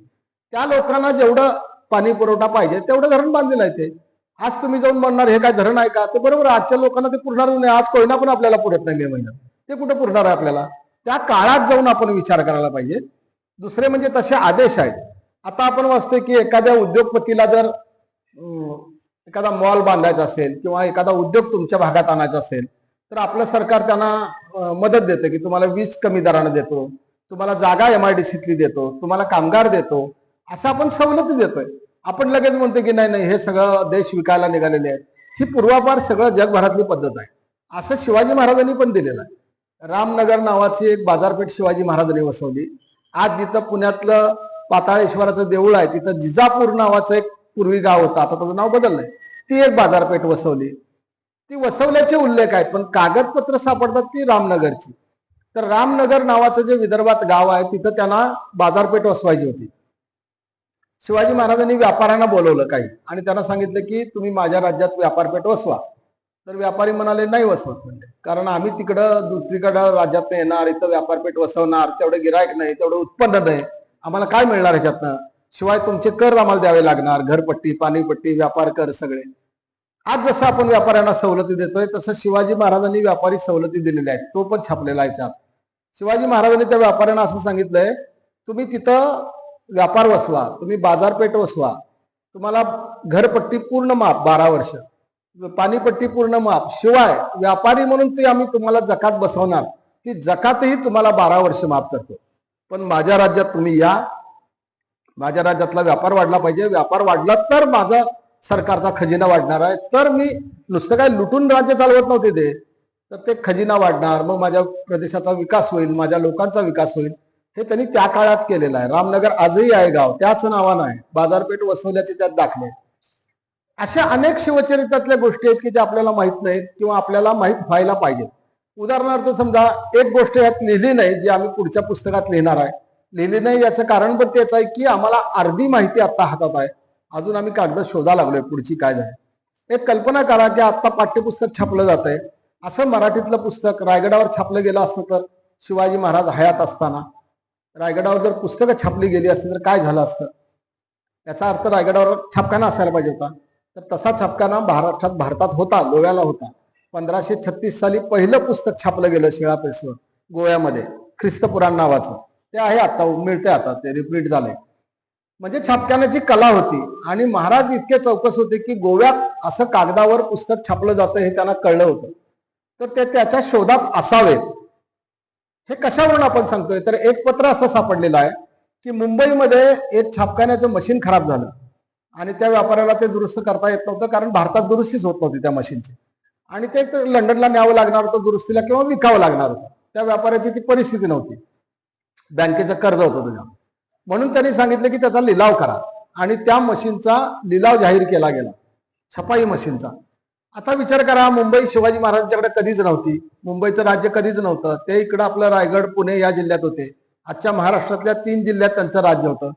त्या लोकांना जेवढं पाणी पुरवठा पाहिजे तेवढं धरण बांधलेलं आहे. ते आज तुम्ही जाऊन म्हणणार हे काय धरण आहे का, ते बरोबर आजच्या लोकांना ते पुरणार नाही. आज कोयना पण आपल्याला पुरत नाही मे महिन्यात, ते कुठं पुरणार आहे आपल्याला. त्या काळात जाऊन आपण विचार करायला पाहिजे. दुसरे म्हणजे तसे आदेश आहेत. आता आपण वाचतोय की एखाद्या उद्योगपतीला जर एखादा मॉल बांधायचा असेल किंवा एखादा उद्योग तुमच्या भागात आणायचा असेल, तर आपलं सरकार त्यांना मदत देतं की तुम्हाला वीज कमी दरानं देतो, तुम्हाला जागा MIDCतली देतो, तुम्हाला कामगार देतो, असं आपण सवलती देतोय. आपण लगेच म्हणतो की नाही नाही हे सगळं देश विकायला निघालेले आहेत. ही पूर्वापार सगळं जगभरातली पद्धत आहे. असं शिवाजी महाराजांनी पण दिलेलं आहे. रामनगर नावाची एक बाजारपेठ शिवाजी महाराजांनी वसवली. आज जिथं पुण्यातलं पाताळेश्वराचं देऊळ आहे तिथं जिजापूर नावाचं एक पूर्वी गाव होतं, आता त्याचं नाव बदललंय. ती एक बाजारपेठ वसवली. ती वसवल्याचे उल्लेख आहेत, पण कागदपत्र सापडतात ती रामनगरची. तर रामनगर नावाचं जे विदर्भात गाव आहे तिथं त्यांना बाजारपेठ वसवायची होती. शिवाजी महाराजांनी व्यापाऱ्यांना बोलवलं काही आणि त्यांना सांगितलं की तुम्ही माझ्या राज्यात व्यापारपेठ वसवा. तर व्यापारी म्हणाले नाही वसवत, म्हणजे कारण आम्ही तिकडं दुसरीकडं राज्यात येणार, इथं व्यापारपेठ वसवणार, तेवढं गिरायक नाही, तेवढं उत्पन्न नाही, आम्हाला काय मिळणार ह्याच्यातनं. शिवाय तुमचे कर आम्हाला द्यावे लागणार, घरपट्टी, पाणीपट्टी, व्यापार कर सगळे. आज जसं आपण व्यापाऱ्यांना सवलती देतोय तसं शिवाजी महाराजांनी व्यापारी सवलती दिलेल्या आहेत. तो पण छापलेला आहे त्यात. शिवाजी महाराजांनी त्या व्यापाऱ्यांना असं सांगितलंय, तुम्ही तिथं व्यापार वसवा, तुम्ही बाजारपेठ वसवा, तुम्हाला घरपट्टी पूर्ण माफ 12 वर्ष, पाणीपट्टी पूर्ण माफ, शिवाय व्यापारी म्हणून ते आम्ही तुम्हाला जकात बसवणार, ती जकातही तुम्हाला 12 वर्ष माफ करतो. पण माझ्या राज्यात तुम्ही या, माझ्या राज्यातला व्यापार वाढला पाहिजे. व्यापार वाढला तर माझा सरकारचा खजिना वाढणार आहे. तर मी नुसतं काय लुटून राज्य चालवत नव्हते ते, तर ते खजिना वाढणार, मग माझ्या प्रदेशाचा विकास होईल, माझ्या लोकांचा विकास होईल. हे त्यांनी त्या काळात केलेलं आहे. रामनगर आजही आहे गाव, त्याच नावानं आहे. बाजारपेठ वसवल्याचे त्यात दाखले. अशा अनेक शिवचरित्रातल्या गोष्टी आहेत की ज्या आपल्याला माहित नाहीत किंवा आपल्याला माहित व्हायला पाहिजे. उदाहरणार्थ समजा एक गोष्ट यात लिहिली नाही जी आम्ही पुढच्या पुस्तकात लिहिणार आहे, लिहिली नाही याचं कारण पण तेच आहे की आम्हाला अर्धी माहिती आता हातात आहे, अजून आम्ही कागद शोधा लागलोय पुढची काय झाली. एक कल्पना करा की आता पाठ्यपुस्तक छापलं जात आहे, असं मराठीतलं पुस्तक रायगडावर छापलं गेलं असतं तर, शिवाजी महाराज हयात असताना रायगडावर जर पुस्तकं छापली गेली असती तर काय झालं असतं. याचा अर्थ रायगडावर छापखाना असायला पाहिजे होता. तर तसा छापखाना भारतात होता, गोव्याला होता. 1536 साली पहिलं पुस्तक छापलं गेलं शिळा पेशवर गोव्यामध्ये, ख्रिस्तपुराण नावाचं. ते आहे आता, मिळते आता, ते रिपीट झालंय. म्हणजे छापखान्याची कला होती. आणि महाराज इतके चौकस होते की गोव्यात असं कागदावर पुस्तक छापलं जातं हे त्यांना कळलं होतं. तर ते त्याच्या शोधात असावेत. हे कशावरून आपण सांगतोय, तर एक पत्र असं सापडलेलं आहे की मुंबईमध्ये एक छापखान्याचं मशीन खराब झालं आणि त्या व्यापाऱ्याला ते दुरुस्त करता येत नव्हतं, कारण भारतात दुरुस्तीच होत नव्हती त्या मशीनची. आणि ते लंडनला न्यावं लागणार होतं दुरुस्तीला किंवा विकावं लागणार होतं. त्या व्यापाऱ्याची ती परिस्थिती नव्हती, बँकेचं कर्ज होतं तुझ्या. म्हणून त्यांनी सांगितलं की त्याचा लिलाव करा आणि त्या मशीनचा लिलाव जाहीर केला गेला, छपाई मशीनचा. आता विचार करा, मुंबई शिवाजी महाराजांच्याकडे कधीच नव्हती, मुंबईचं राज्य कधीच नव्हतं. ते इकडं आपलं रायगड, पुणे या जिल्ह्यात होते. आजच्या महाराष्ट्रातल्या 3 जिल्ह्यात त्यांचं राज्य होतं.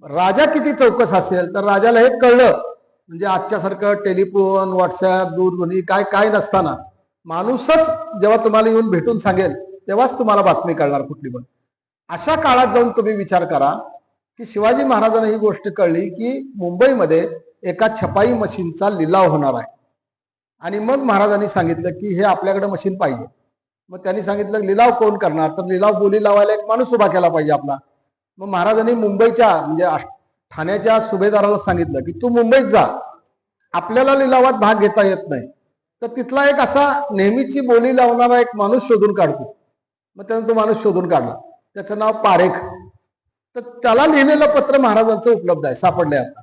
राजा किती चौकस असेल तर राजाला हे कळलं. म्हणजे आजच्यासारखं टेलिफोन, व्हॉट्सअप, दूरध्वनी काय काय नसताना माणूसच जेव्हा तुम्हाला येऊन भेटून सांगेल तेव्हाच तुम्हाला बातमी कळणार कुठली पण. अशा काळात जाऊन तुम्ही विचार करा की शिवाजी महाराजांना ही गोष्ट कळली की मुंबईमध्ये एका छपाई मशीनचा लिलाव होणार आहे. आणि मग महाराजांनी सांगितलं की हे आपल्याकडे मशीन पाहिजे. मग त्यांनी सांगितलं लिलाव कोण करणार, तर लिलाव बोली लावायला एक माणूस उभा केला पाहिजे आपला. मग महाराजांनी मुंबईच्या म्हणजे ठाण्याच्या सुभेदाराला सांगितलं की तू मुंबईत जा, आपल्याला लिलावात भाग घेता येत नाही, तर तिथला एक असा नेहमीची बोली लावणारा एक माणूस शोधून काढतो. मग त्यानं तो माणूस शोधून काढला, त्याचं नाव पारेख. तर त्याला लिहिलेलं पत्र महाराजांचं उपलब्ध आहे, सापडलंय आता.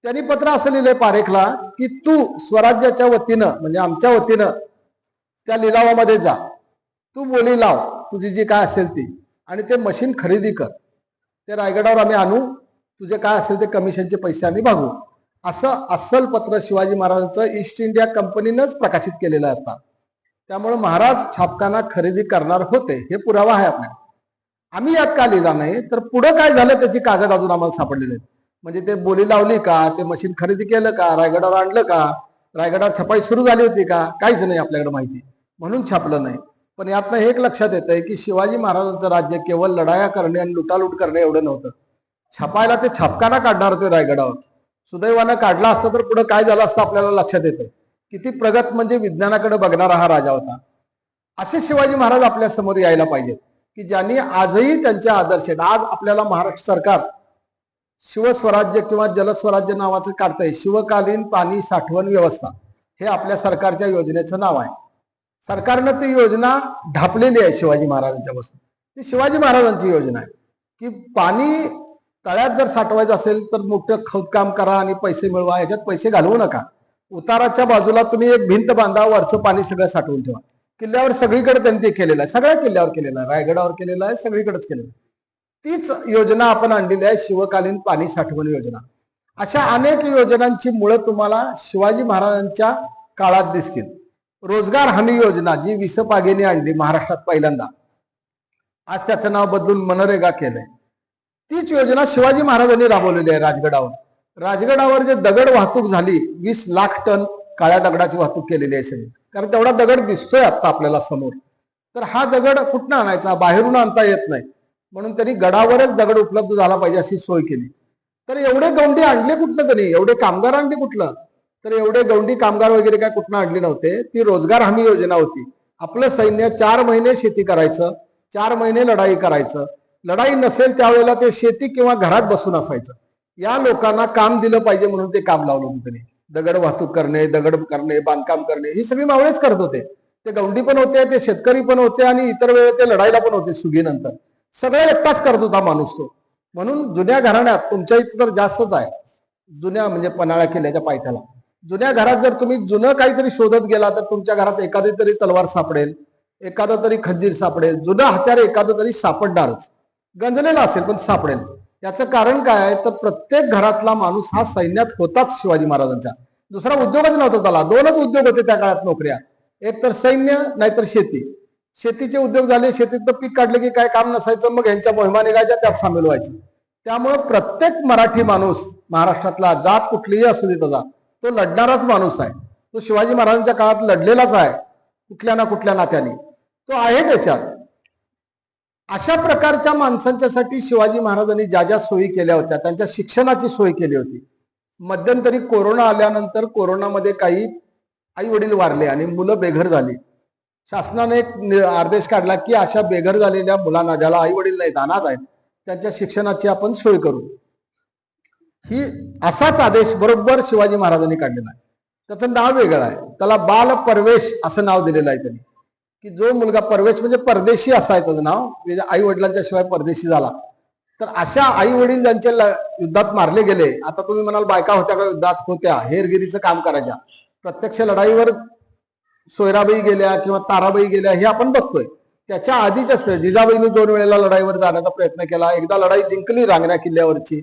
त्यांनी पत्र असं लिहिलंय पारेखला की तू स्वराज्याच्या वतीनं म्हणजे आमच्या वतीनं त्या लिलावामध्ये जा तू बोली लाव तुझी जी काय असेल ती आणि ते मशीन खरेदी कर, ते रायगडावर आम्ही आणू, तुझे काय असेल ते कमिशनचे पैसे आम्ही भागू. असं अस्सल पत्र शिवाजी महाराजांचं ईस्ट इंडिया कंपनीनंच प्रकाशित केलेलं आहे आता. त्यामुळे महाराज छापखाना खरेदी करणार होते हे पुरावा आहे आपल्याला. आम्ही यात का लिहिला नाही तर पुढे काय झालं त्याची कागद अजून आम्हाला सापडलेले आहेत. म्हणजे ते बोली लावली का, ते मशीन खरेदी केलं का, रायगडावर आणलं का, रायगडावर छपाई सुरू झाली होती का, काहीच नाही आपल्याकडे माहिती, म्हणून छापलं नाही. पण यातनं एक लक्षात येत आहे की शिवाजी महाराजांचं राज्य केवळ लढाया करणे आणि लुटालूट करणे एवढं नव्हतं. छापायला ते छापखाना काढणार होते रायगडावर. सुदैवानं काढला असता तर पुढे काय झालं असतं आपल्याला लक्षात येतं. किती प्रगत म्हणजे विज्ञानाकडे बघणारा हा राजा होता. असे शिवाजी महाराज आपल्या समोर यायला पाहिजेत की ज्यांनी आजही त्यांचे आदर्श आहेत. आज आपल्याला महाराष्ट्र सरकार शिवस्वराज्य किंवा जलस्वराज्य नावाचं काढतंय. शिवकालीन पाणी साठवण व्यवस्था हे आपल्या सरकारच्या योजनेचं नाव आहे. सरकारनं ती योजना ढापलेली आहे शिवाजी महाराजांच्या पासून. ती शिवाजी महाराजांची योजना आहे की पाणी तळ्यात जर साठवायचं असेल तर मोठं खोदकाम करा आणि पैसे मिळवा, ह्याच्यात पैसे घालवू नका. उताराच्या बाजूला तुम्ही एक भिंत बांधा, वरचं पाणी सगळं साठवून ठेवा. किल्ल्यावर सगळीकडे त्यांनी ते केलेलं आहे, सगळ्या किल्ल्यावर केलेलं आहे, रायगडावर केलेलं आहे, सगळीकडेच केलेलं आहे. तीच योजना आपण आणलेली आहे, शिवकालीन पाणी साठवण योजना. अशा अनेक योजनांची मुळं तुम्हाला शिवाजी महाराजांच्या काळात दिसतील. रोजगार हमी योजना जी विसपागेने आणली महाराष्ट्रात पहिल्यांदा, आज त्याचं नाव बदलून मनरेगा केलंय. तीच योजना शिवाजी महाराजांनी राबवलेली आहे राजगडावर. राजगडावर जे दगड वाहतूक झाली, 20 लाख टन काळ्या दगडाची वाहतूक केलेली आहे सगळी. कारण तेवढा दगड दिसतोय आता आपल्याला समोर. तर हा दगड कुठनं आणायचा, बाहेरून आणता येत नाही, म्हणून त्यांनी गडावरच दगड उपलब्ध झाला पाहिजे अशी सोय केली. तर एवढे गौंडी आणले कुठलं त्यांनी, एवढे कामगार आणले कुठलं, तर एवढे गौंडी कामगार वगैरे काय कुठनं आणले नव्हते. ती रोजगार हमी योजना होती. आपलं सैन्य 4 महिने शेती करायचं, 4 महिने लढाई करायचं. लढाई नसेल त्यावेळेला ते शेती किंवा घरात बसून असायचं. या लोकांना काम दिलं पाहिजे म्हणून ते काम लावलं होतं त्यांनी. दगड वाहतूक करणे, दगड करणे, बांधकाम करणे ही सगळी मावळेच करत होते. ते गौंडी पण होते, ते शेतकरी पण होते आणि इतर वेळेला ते लढाईला पण होते. सुगीनंतर सगळं एकटाच करत होता माणूस तो. म्हणून जुन्या घराण्यात, तुमच्या इथं तर जास्तच आहे, जुन्या म्हणजे पन्हाळा किल्ल्याच्या पायथ्याला जुन्या घरात जर तुम्ही जुनं काहीतरी शोधत गेला तर तुमच्या घरात एखादी तरी तलवार सापडेल, एखादा तरी खंजीर सापडेल, जुनं हत्यार एखादं तरी सापडणारच. गंजलेला असेल पण सापडेल. याचं कारण काय आहे तर प्रत्येक घरातला माणूस हा सैन्यात होताच शिवाजी महाराजांच्या. दुसरा उद्योगच नव्हता त्याला. 2च उद्योग होते त्या काळात नोकऱ्या, एक तर सैन्य नाहीतर शेती. शेतीचे उद्योग झाले, शेतीतलं पीक काढले की काय काम नसायचं, मग ह्यांच्या मोहिमा निघायच्या, त्यात सामील व्हायचे. त्यामुळे प्रत्येक मराठी माणूस महाराष्ट्रातला, जात कुठलीही असू दे त्याचा, तो लढणाराच माणूस आहे. तो शिवाजी महाराजांच्या काळात लढलेलाच आहे कुठल्या ना कुठल्या नात्याने, तो आहेच याच्यात. अशा प्रकारच्या माणसांच्यासाठी शिवाजी महाराजांनी ज्या ज्या सोयी केल्या होत्या, त्यांच्या शिक्षणाची सोय केली होती. मध्यंतरी कोरोना आल्यानंतर कोरोनामध्ये काही आई वडील वारले आणि मुलं बेघर झाली. शासनाने एक आदेश काढला की अशा बेघर झालेल्या मुलांना, ज्याला आई वडील नाहीत, अनाथ आहेत, त्यांच्या शिक्षणाची आपण सोय करू. ही असाच आदेश बरोबर शिवाजी महाराजांनी काढलेला आहे. त्याचं नाव वेगळं आहे, त्याला बाल परवेश असं नाव दिलेलं आहे त्यांनी. की जो मुलगा, परवेश म्हणजे परदेशी असं आहे त्याचं नाव, आई वडिलांच्या शिवाय परदेशी झाला. तर अशा आई वडील ज्यांच्या युद्धात मारले गेले, आता तुम्ही म्हणाल बायका होत्या का युद्धात? होत्या, हेरगिरीचं काम करायच्या. प्रत्यक्ष लढाईवर सोयराबाई गेल्या किंवा ताराबाई गेल्या हे आपण बघतोय. त्याच्या आधीच असतं, जिजाबाईंनी 2 वेळेला लढाईवर जाण्याचा प्रयत्न केला. एकदा लढाई जिंकली रांगण्या किल्ल्यावरची,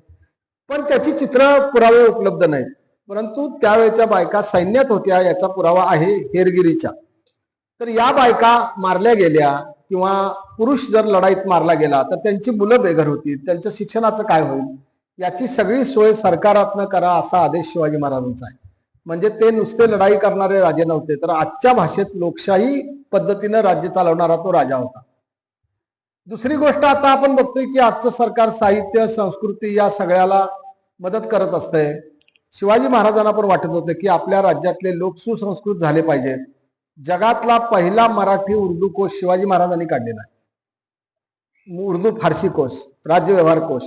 पण त्याची चित्र पुरावे उपलब्ध नाहीत. परंतु त्यावेळेच्या बायका सैन्यात होत्या याचा पुरावा आहे हेरगिरीच्या. तर या बायका मारल्या गेल्या किंवा पुरुष जर लढाईत मारला गेला तर त्यांची मुलं बेघर होती, त्यांच्या शिक्षणाचं काय होईल, याची सगळी सोय सरकारातनं करा असा आदेश शिवाजी महाराजांचा आहे. म्हणजे ते नुसते लढाई करणारे राजे नव्हते, तर आजच्या भाषेत लोकशाही पद्धतीनं राज्य चालवणारा तो राजा होता. दुसरी गोष्ट, आता आपण बघतोय की आजचं सरकार साहित्य, संस्कृती या सगळ्याला मदत करत असतंय. शिवाजी महाराजांना पण वाटत होतं की आपल्या राज्यातले लोक सुसंस्कृत झाले पाहिजेत. जगातला पहिला मराठी उर्दू कोश शिवाजी महाराजांनी काढलेला आहे. उर्दू फारसी कोश, राज्य व्यवहार कोश.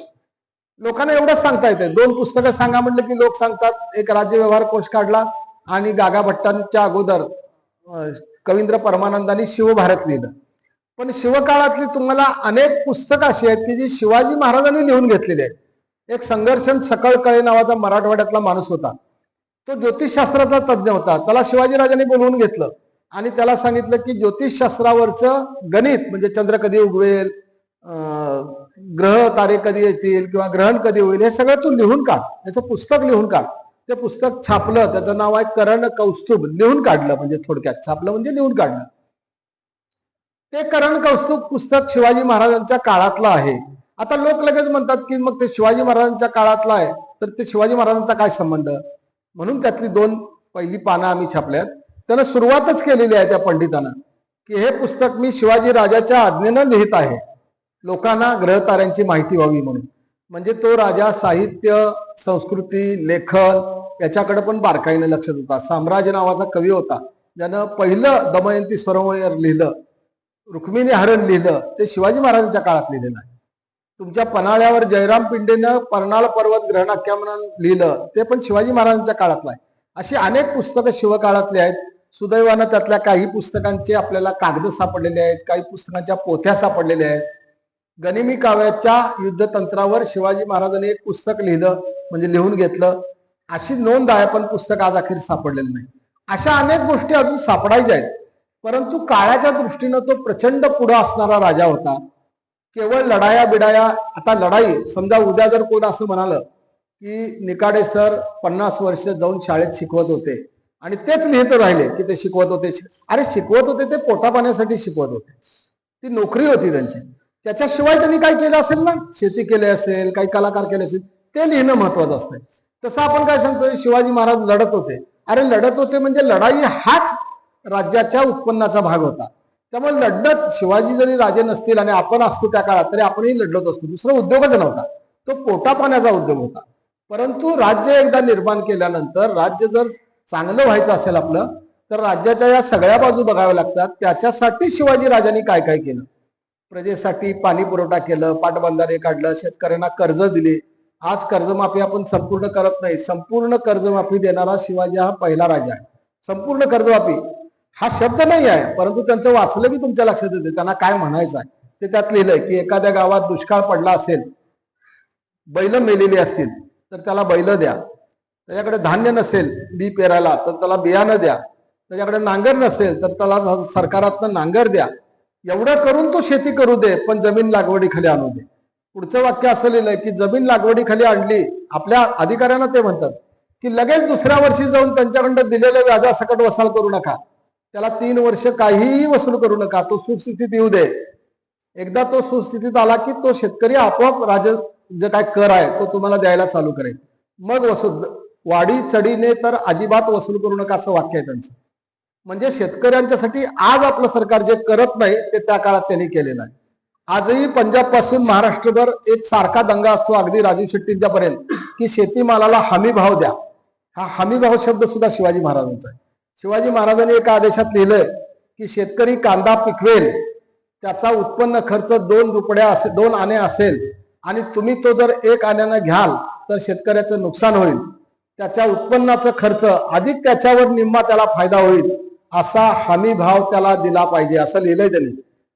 लोकांना एवढंच सांगता येते, 2 पुस्तकं सांगा म्हटलं की लोक सांगतात. एक राज्य व्यवहार कोश काढला आणि गागा भट्टांच्या अगोदर कवींद्र परमानंदांनी शिवभारत लिहिलं. पण शिवकाळातली तुम्हाला अनेक पुस्तकं अशी आहेत की जी शिवाजी महाराजांनी लिहून घेतलेली आहेत. एक संघर्षण सकळकळे नावाचा मराठवाड्यातला माणूस होता, तो ज्योतिषशास्त्राचा तज्ज्ञ होता. त्याला शिवाजीराजांनी बोलवून घेतलं आणि त्याला सांगितलं की ज्योतिषशास्त्रावरचं गणित म्हणजे चंद्र कधी उगवेल, ग्रह तारे कधी येतील किंवा ग्रहण कधी होईल, हे सगळं तू लिहून काढ, याचं पुस्तक लिहून काढ. ते पुस्तक छापलं, त्याचं नाव आहे करण कौस्तुभ. लिहून काढलं म्हणजे थोडक्यात, छापलं म्हणजे लिहून काढलं. ते करण कौस्तुभ पुस्तक शिवाजी महाराजांच्या काळातलं आहे. आता लोक लगेच म्हणतात की मग ते शिवाजी महाराजांच्या काळातलं आहे, तर ते शिवाजी महाराजांचा काय संबंध? म्हणून त्यातली 2 पहिली पानं आम्ही छापल्यात. त्यानं सुरुवातच केलेली आहे त्या पंडितानं की हे पुस्तक मी शिवाजी राजाच्या आज्ञेनं लिहित आहे, लोकांना ग्रहताऱ्यांची माहिती व्हावी म्हणून. म्हणजे तो राजा साहित्य, संस्कृती, लेखन याच्याकडे पण बारकाईने लक्ष होता. साम्राज्य नावाचा कवी होता, ज्यानं पहिलं दमयंती स्वयंवर लिहिलं, रुक्मिणी हरण लिहिलं, ते शिवाजी महाराजांच्या काळात लिहिलेलं आहे. तुमच्या पन्हाळ्यावर जयराम पिंडेनं पर्नाळ पर्वत ग्रहणाख्यान लिहिलं, ते पण शिवाजी महाराजांच्या काळातलं आहे. अशी अनेक पुस्तकं शिवकाळातली आहेत. सुदैवानं त्यातल्या काही पुस्तकांचे आपल्याला कागद सापडलेले आहेत, काही पुस्तकांच्या पोथ्या सापडलेल्या आहेत. गनिमी काव्याच्या युद्धतंत्रावर शिवाजी महाराजांनी एक पुस्तक लिहिलं, म्हणजे लिहून घेतलं, अशी नोंद आहे, पण पुस्तक आज अखेर सापडलेलं नाही. अशा अनेक गोष्टी अजून सापडायच्या आहेत. परंतु काळाच्या दृष्टीनं तो प्रचंड पुढं असणारा राजा होता. केवळ लढाया बिडाया, आता लढाई समजा उद्या जर कोण असं म्हणालं की निकाडे सर 50 वर्ष जाऊन शाळेत शिकवत होते आणि तेच लिहित राहिले की ते शिकवत होते, अरे शिकवत होते ते पोटा पाण्यासाठी शिकवत होते, ती नोकरी होती त्यांची. त्याच्याशिवाय त्यांनी काय केलं असेल ना, शेती केली असेल, काही कलाकार केले असेल, ते लिहिणं महत्वाचं असतं. तसं आपण काय सांगतोय, शिवाजी महाराज लढत होते. अरे लढत होते म्हणजे लढाई हाच राज्याच्या उत्पन्नाचा भाग होता. त्यामुळे लढत, शिवाजी जरी राजे नसतील आणि आपण असतो त्या काळात, तरी आपणही लढत असतो. दुसरा उद्योगच नव्हता, तो पोटा पाण्याचा उद्योग होता. परंतु राज्य एकदा निर्माण केल्यानंतर, राज्य जर चांगलं व्हायचं असेल आपलं, तर राज्याच्या या सगळ्या बाजू बघाव्या लागतात. त्याच्यासाठी शिवाजी राजांनी काय काय केलं, प्रजेसाठी पाणी पुरवठा केलं, पाटबंधारे काढलं, शेतकऱ्यांना कर्ज दिली. आज कर्जमाफी आपण संपूर्ण करत नाही, संपूर्ण कर्जमाफी देणारा शिवाजी हा पहिला राजा आहे. संपूर्ण कर्जमाफी हा शब्द नाही आहे, परंतु त्यांचं वाचलं की तुमच्या लक्षात येते त्यांना काय म्हणायचं आहे. ते त्यात लिहिलंय की एखाद्या गावात दुष्काळ पडला असेल, बैल मेलेली असतील तर त्याला बैल द्या, त्याच्याकडे धान्य नसेल बी पेरायला तर त्याला बियाणं द्या, त्याच्याकडे नांगर नसेल तर त्याला सरकारातनं नांगर द्या. एवढं करून तो शेती करू दे, पण जमीन लागवडीखाली आणू दे. पुढचं वाक्य असं लिहिलंय की जमीन लागवडीखाली आणली, आपल्या अधिकाऱ्यांना ते म्हणतात की लगेच दुसऱ्या वर्षी जाऊन त्यांच्याकडं दिलेल्या व्याजासकट वसूल करू नका, त्याला 3 वर्ष काहीही वसूल करू नका, तो सुस्थितीत येऊ दे. एकदा तो सुस्थितीत आला की तो शेतकरी आपोआप राजा जे काय कर आहे तो तुम्हाला द्यायला चालू करेल. मग वसूल, वाढी चढीने तर अजिबात वसूल करू नका, असं वाक्य आहे त्यांचं. म्हणजे शेतकऱ्यांच्यासाठी आज आपलं सरकार जे करत नाही ते त्या काळात त्यांनी केलेलं आहे. आजही पंजाब पासून महाराष्ट्रभर एक सारखा दंगा असतो, अगदी राजू शेट्टींच्या पर्यंत, की शेतीमालाला हमी भाव द्या. हा हमी भाव शब्द सुद्धा शिवाजी महाराजांचा आहे. शिवाजी महाराजांनी एका आदेशात लिहिलंय की शेतकरी कांदा पिकवेल, त्याचा उत्पन्न खर्च 2 आणे असेल आणि तुम्ही तो जर 1 आण्यानं घ्याल तर शेतकऱ्याचं नुकसान होईल, त्याच्या उत्पन्नाचा खर्च अधिक त्याच्यावर निम्मा त्याला फायदा होईल, असा हमी भाव त्याला दिला पाहिजे, असं लिहिलंय त्यांनी.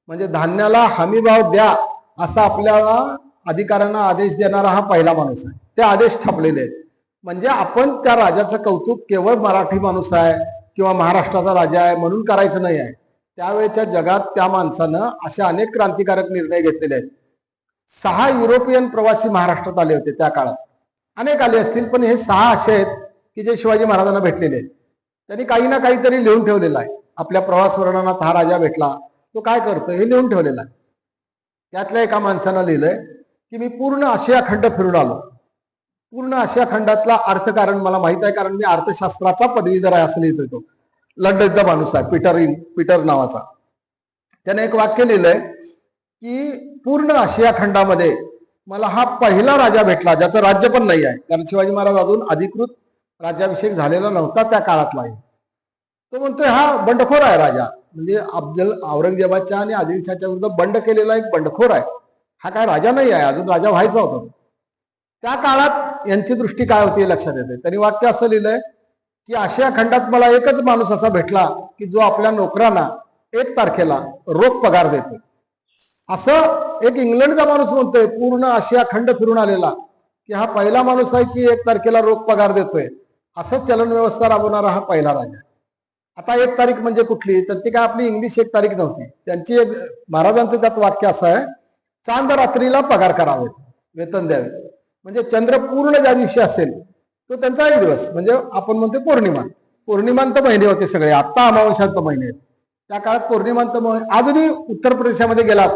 म्हणजे धान्याला हमी भाव द्या असा आपल्याला अधिकाऱ्यांना आदेश देणारा हा पहिला माणूस आहे. ते आदेश छापलेले आहेत. म्हणजे आपण त्या राजाचं कौतुक केवळ मराठी माणूस आहे किंवा महाराष्ट्राचा राजा आहे म्हणून करायचं नाही आहे. त्यावेळेच्या जगात त्या माणसानं असे अनेक क्रांतिकारक निर्णय घेतलेले आहेत. 6 युरोपियन प्रवासी महाराष्ट्रात आले होते त्या काळात, अनेक आले असतील, पण हे 6 असे आहेत की जे शिवाजी महाराजांना भेटलेले आहेत. त्यांनी काही ना काहीतरी लिहून ठेवलेलं आहे. आपल्या प्रवास वर्णनात हा राजा भेटला, तो काय करतो हे लिहून ठेवलेलं आहे. त्यातल्या एका माणसानं लिहिलंय की मी पूर्ण आशिया खंड फिरून आलो. पूर्ण आशिया खंडातला अर्थकारण मला माहित आहे, कारण मी अर्थशास्त्राचा पदवीधर आहे असं लिहितोय. तो लंडनचा माणूस आहे, पीटर नावाचा. त्याने एक वाक्य लिहिलंय की पूर्ण आशिया खंडामध्ये मला हा पहिला राजा भेटला ज्याचं राज्य पण नाही आहे, कारण शिवाजी महाराज अजून अधिकृत राज्याभिषेक झालेला नव्हता त्या काळातला आहे. तो म्हणतोय हा बंडखोर आहे राजा, म्हणजे औरंगजेबाच्या आणि आदिलशाच्या विरुद्ध बंड केलेला एक बंडखोर आहे. हा काय राजा नाही आहे, अजून राजा व्हायचा होता. त्या काळात यांची दृष्टी काय होती हे लक्षात येते. त्यांनी वाक्य असं लिहिलंय की आशिया खंडात मला एकच माणूस असा भेटला की जो आपल्या नोकरांना 1 तारखेला रोख पगार देतो. असं एक इंग्लंडचा माणूस म्हणतोय, पूर्ण आशिया खंड फिरून आलेला, की हा पहिला माणूस आहे की 1 तारखेला रोख पगार देतोय. असं चलन व्यवस्था राबवणारा हा पहिला राजा. आता 1 तारीख म्हणजे कुठली, तर ती काय आपली इंग्लिश 1 तारीख नव्हती. त्यांची एक महाराजांचं त्यात वाक्य असं आहे, चांद रात्रीला पगार करावे, वेतन द्यावे. म्हणजे चंद्र पूर्ण ज्या दिवशी असेल तो त्यांचा एक दिवस, म्हणजे आपण म्हणतो पौर्णिमा. पौर्णिमांत महिने होते सगळे, आत्ता अमावस्यांत महिने आहेत. त्या काळात पौर्णिमांत आजही उत्तर प्रदेशामध्ये गेलात,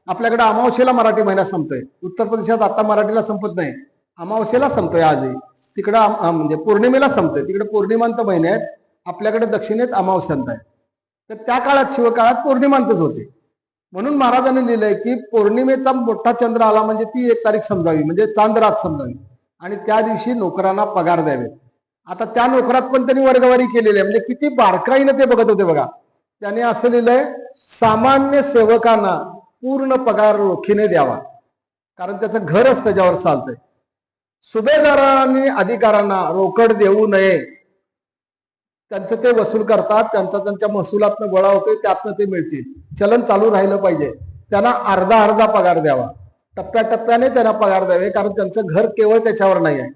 आपल्याकडे अमावस्येला मराठी महिना संपतोय. उत्तर प्रदेशात आता मराठीला संपत नाही, अमावस्येला संपतोय आजही. तिकडं म्हणजे पौर्णिमेला संपतोय, तिकडे पौर्णिमांत महिने आहेत, आपल्याकडे दक्षिणेत अमावस्यांत आहे. तर त्या काळात शिवकाळात पौर्णिमांतच होते. म्हणून महाराजांनी लिहिलंय की पौर्णिमेचा मोठा चंद्र आला म्हणजे ती 1 तारीख समजावी, म्हणजे चांदरात समजावी, आणि त्या दिवशी नोकरांना पगार द्यावे. आता त्या नोकरात पण त्यांनी वर्गवारी केलेली आहे, म्हणजे किती बारकाईनं ते बघत होते बघा. त्याने असं लिहिलंय, सामान्य सेवकांना पूर्ण पगार रोखीने द्यावा, कारण त्याचं घरच त्याच्यावर चालतंय. सुभेदारांनी अधिकाऱ्यांना रोकड देऊ नये, त्यांचं ते वसूल करतात, त्यांच्या महसुलातनं गोळा होतोय, त्यातनं ते मिळतील. चलन चालू राहिलं पाहिजे. त्यांना अर्धा अर्धा पगार द्यावा, टप्प्याटप्प्याने त्यांना पगार द्यावे, कारण त्यांचं घर केवळ त्याच्यावर नाही आहे,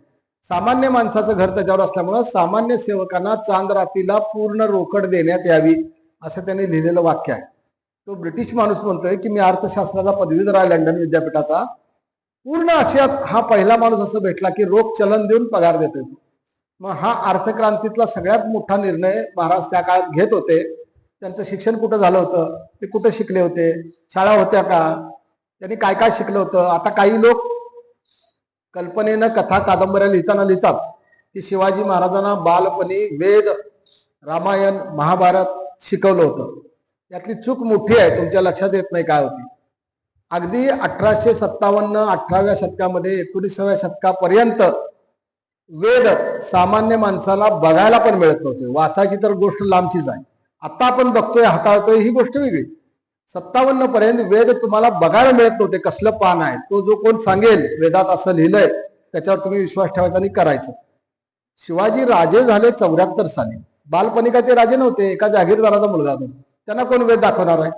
सामान्य माणसाचं घर त्याच्यावर असल्यामुळं सामान्य सेवकांना चांद रात्रीला पूर्ण रोकड देण्यात यावी, असं त्यांनी लिहिलेलं वाक्य आहे. तो ब्रिटिश माणूस म्हणतोय की मी अर्थशास्त्राचा पदवीधर आहे लंडन विद्यापीठाचा, पूर्ण आशियात हा पहिला माणूस असं भेटला की रोख चलन देऊन पगार देतोय. मग हा अर्थक्रांतीतला सगळ्यात मोठा निर्णय महाराज त्या काळात घेत होते. त्यांचं शिक्षण कुठं झालं होतं, ते कुठं शिकले होते, शाळा होत्या का, त्यांनी काय काय शिकलं होतं. आता काही लोक कल्पनेनं कथा कादंबऱ्या लिहितात की शिवाजी महाराजांना बालपणी वेद, रामायण, महाभारत शिकवलं होतं. यातली चूक मोठी आहे, तुमच्या लक्षात येत नाही काय होती. अगदी 1857 18व्या शतकामध्ये 19व्या शतकापर्यंत वेद सामान्य माणसाला बघायला पण मिळत नव्हते. वाचायची तर गोष्ट लांबचीच आहे, आता आपण बघतोय हाताळतोय ही गोष्ट वेगळी. 57 पर्यंत वेद तुम्हाला बघायला मिळत नव्हते, कसलं पान आहे. तो जो कोण सांगेल वेदात असं लिहिलंय त्याच्यावर तुम्ही विश्वास ठेवायचा आणि करायचं. शिवाजी राजे झाले 74 साली. बालपणी काय ते राजे नव्हते, एका जागीरदाराचा मुलगा होता. त्यांना कोण वेद दाखवणार आहे,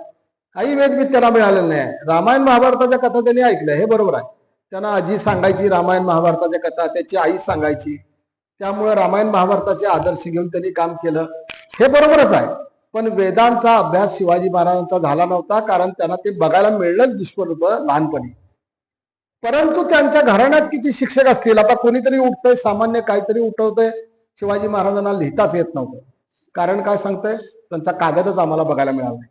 काही वेद बी त्यांना मिळालेलं नाही आहे. रामायण महाभारताच्या कथा त्यांनी ऐकल्या, हे बरोबर आहे. त्यांना आजी सांगायची रामायण महाभारताच्या कथा, त्याची आई सांगायची, त्यामुळे रामायण महाभारताचे आदर्श घेऊन त्यांनी काम केलं, हे बरोबरच आहे. पण वेदांचा अभ्यास शिवाजी महाराजांचा झाला नव्हता, कारण त्यांना ते बघायला मिळणंच दुष्कर होतं लहानपणी. परंतु त्यांच्या घराण्यात किती शिक्षक असतील, आता कोणीतरी उठतंय, सामान्य काहीतरी उठवतंय. शिवाजी महाराजांना लिहिताच येत नव्हतं. कारण काय सांगतंय, त्यांचा कागदच आम्हाला बघायला मिळाला नाही.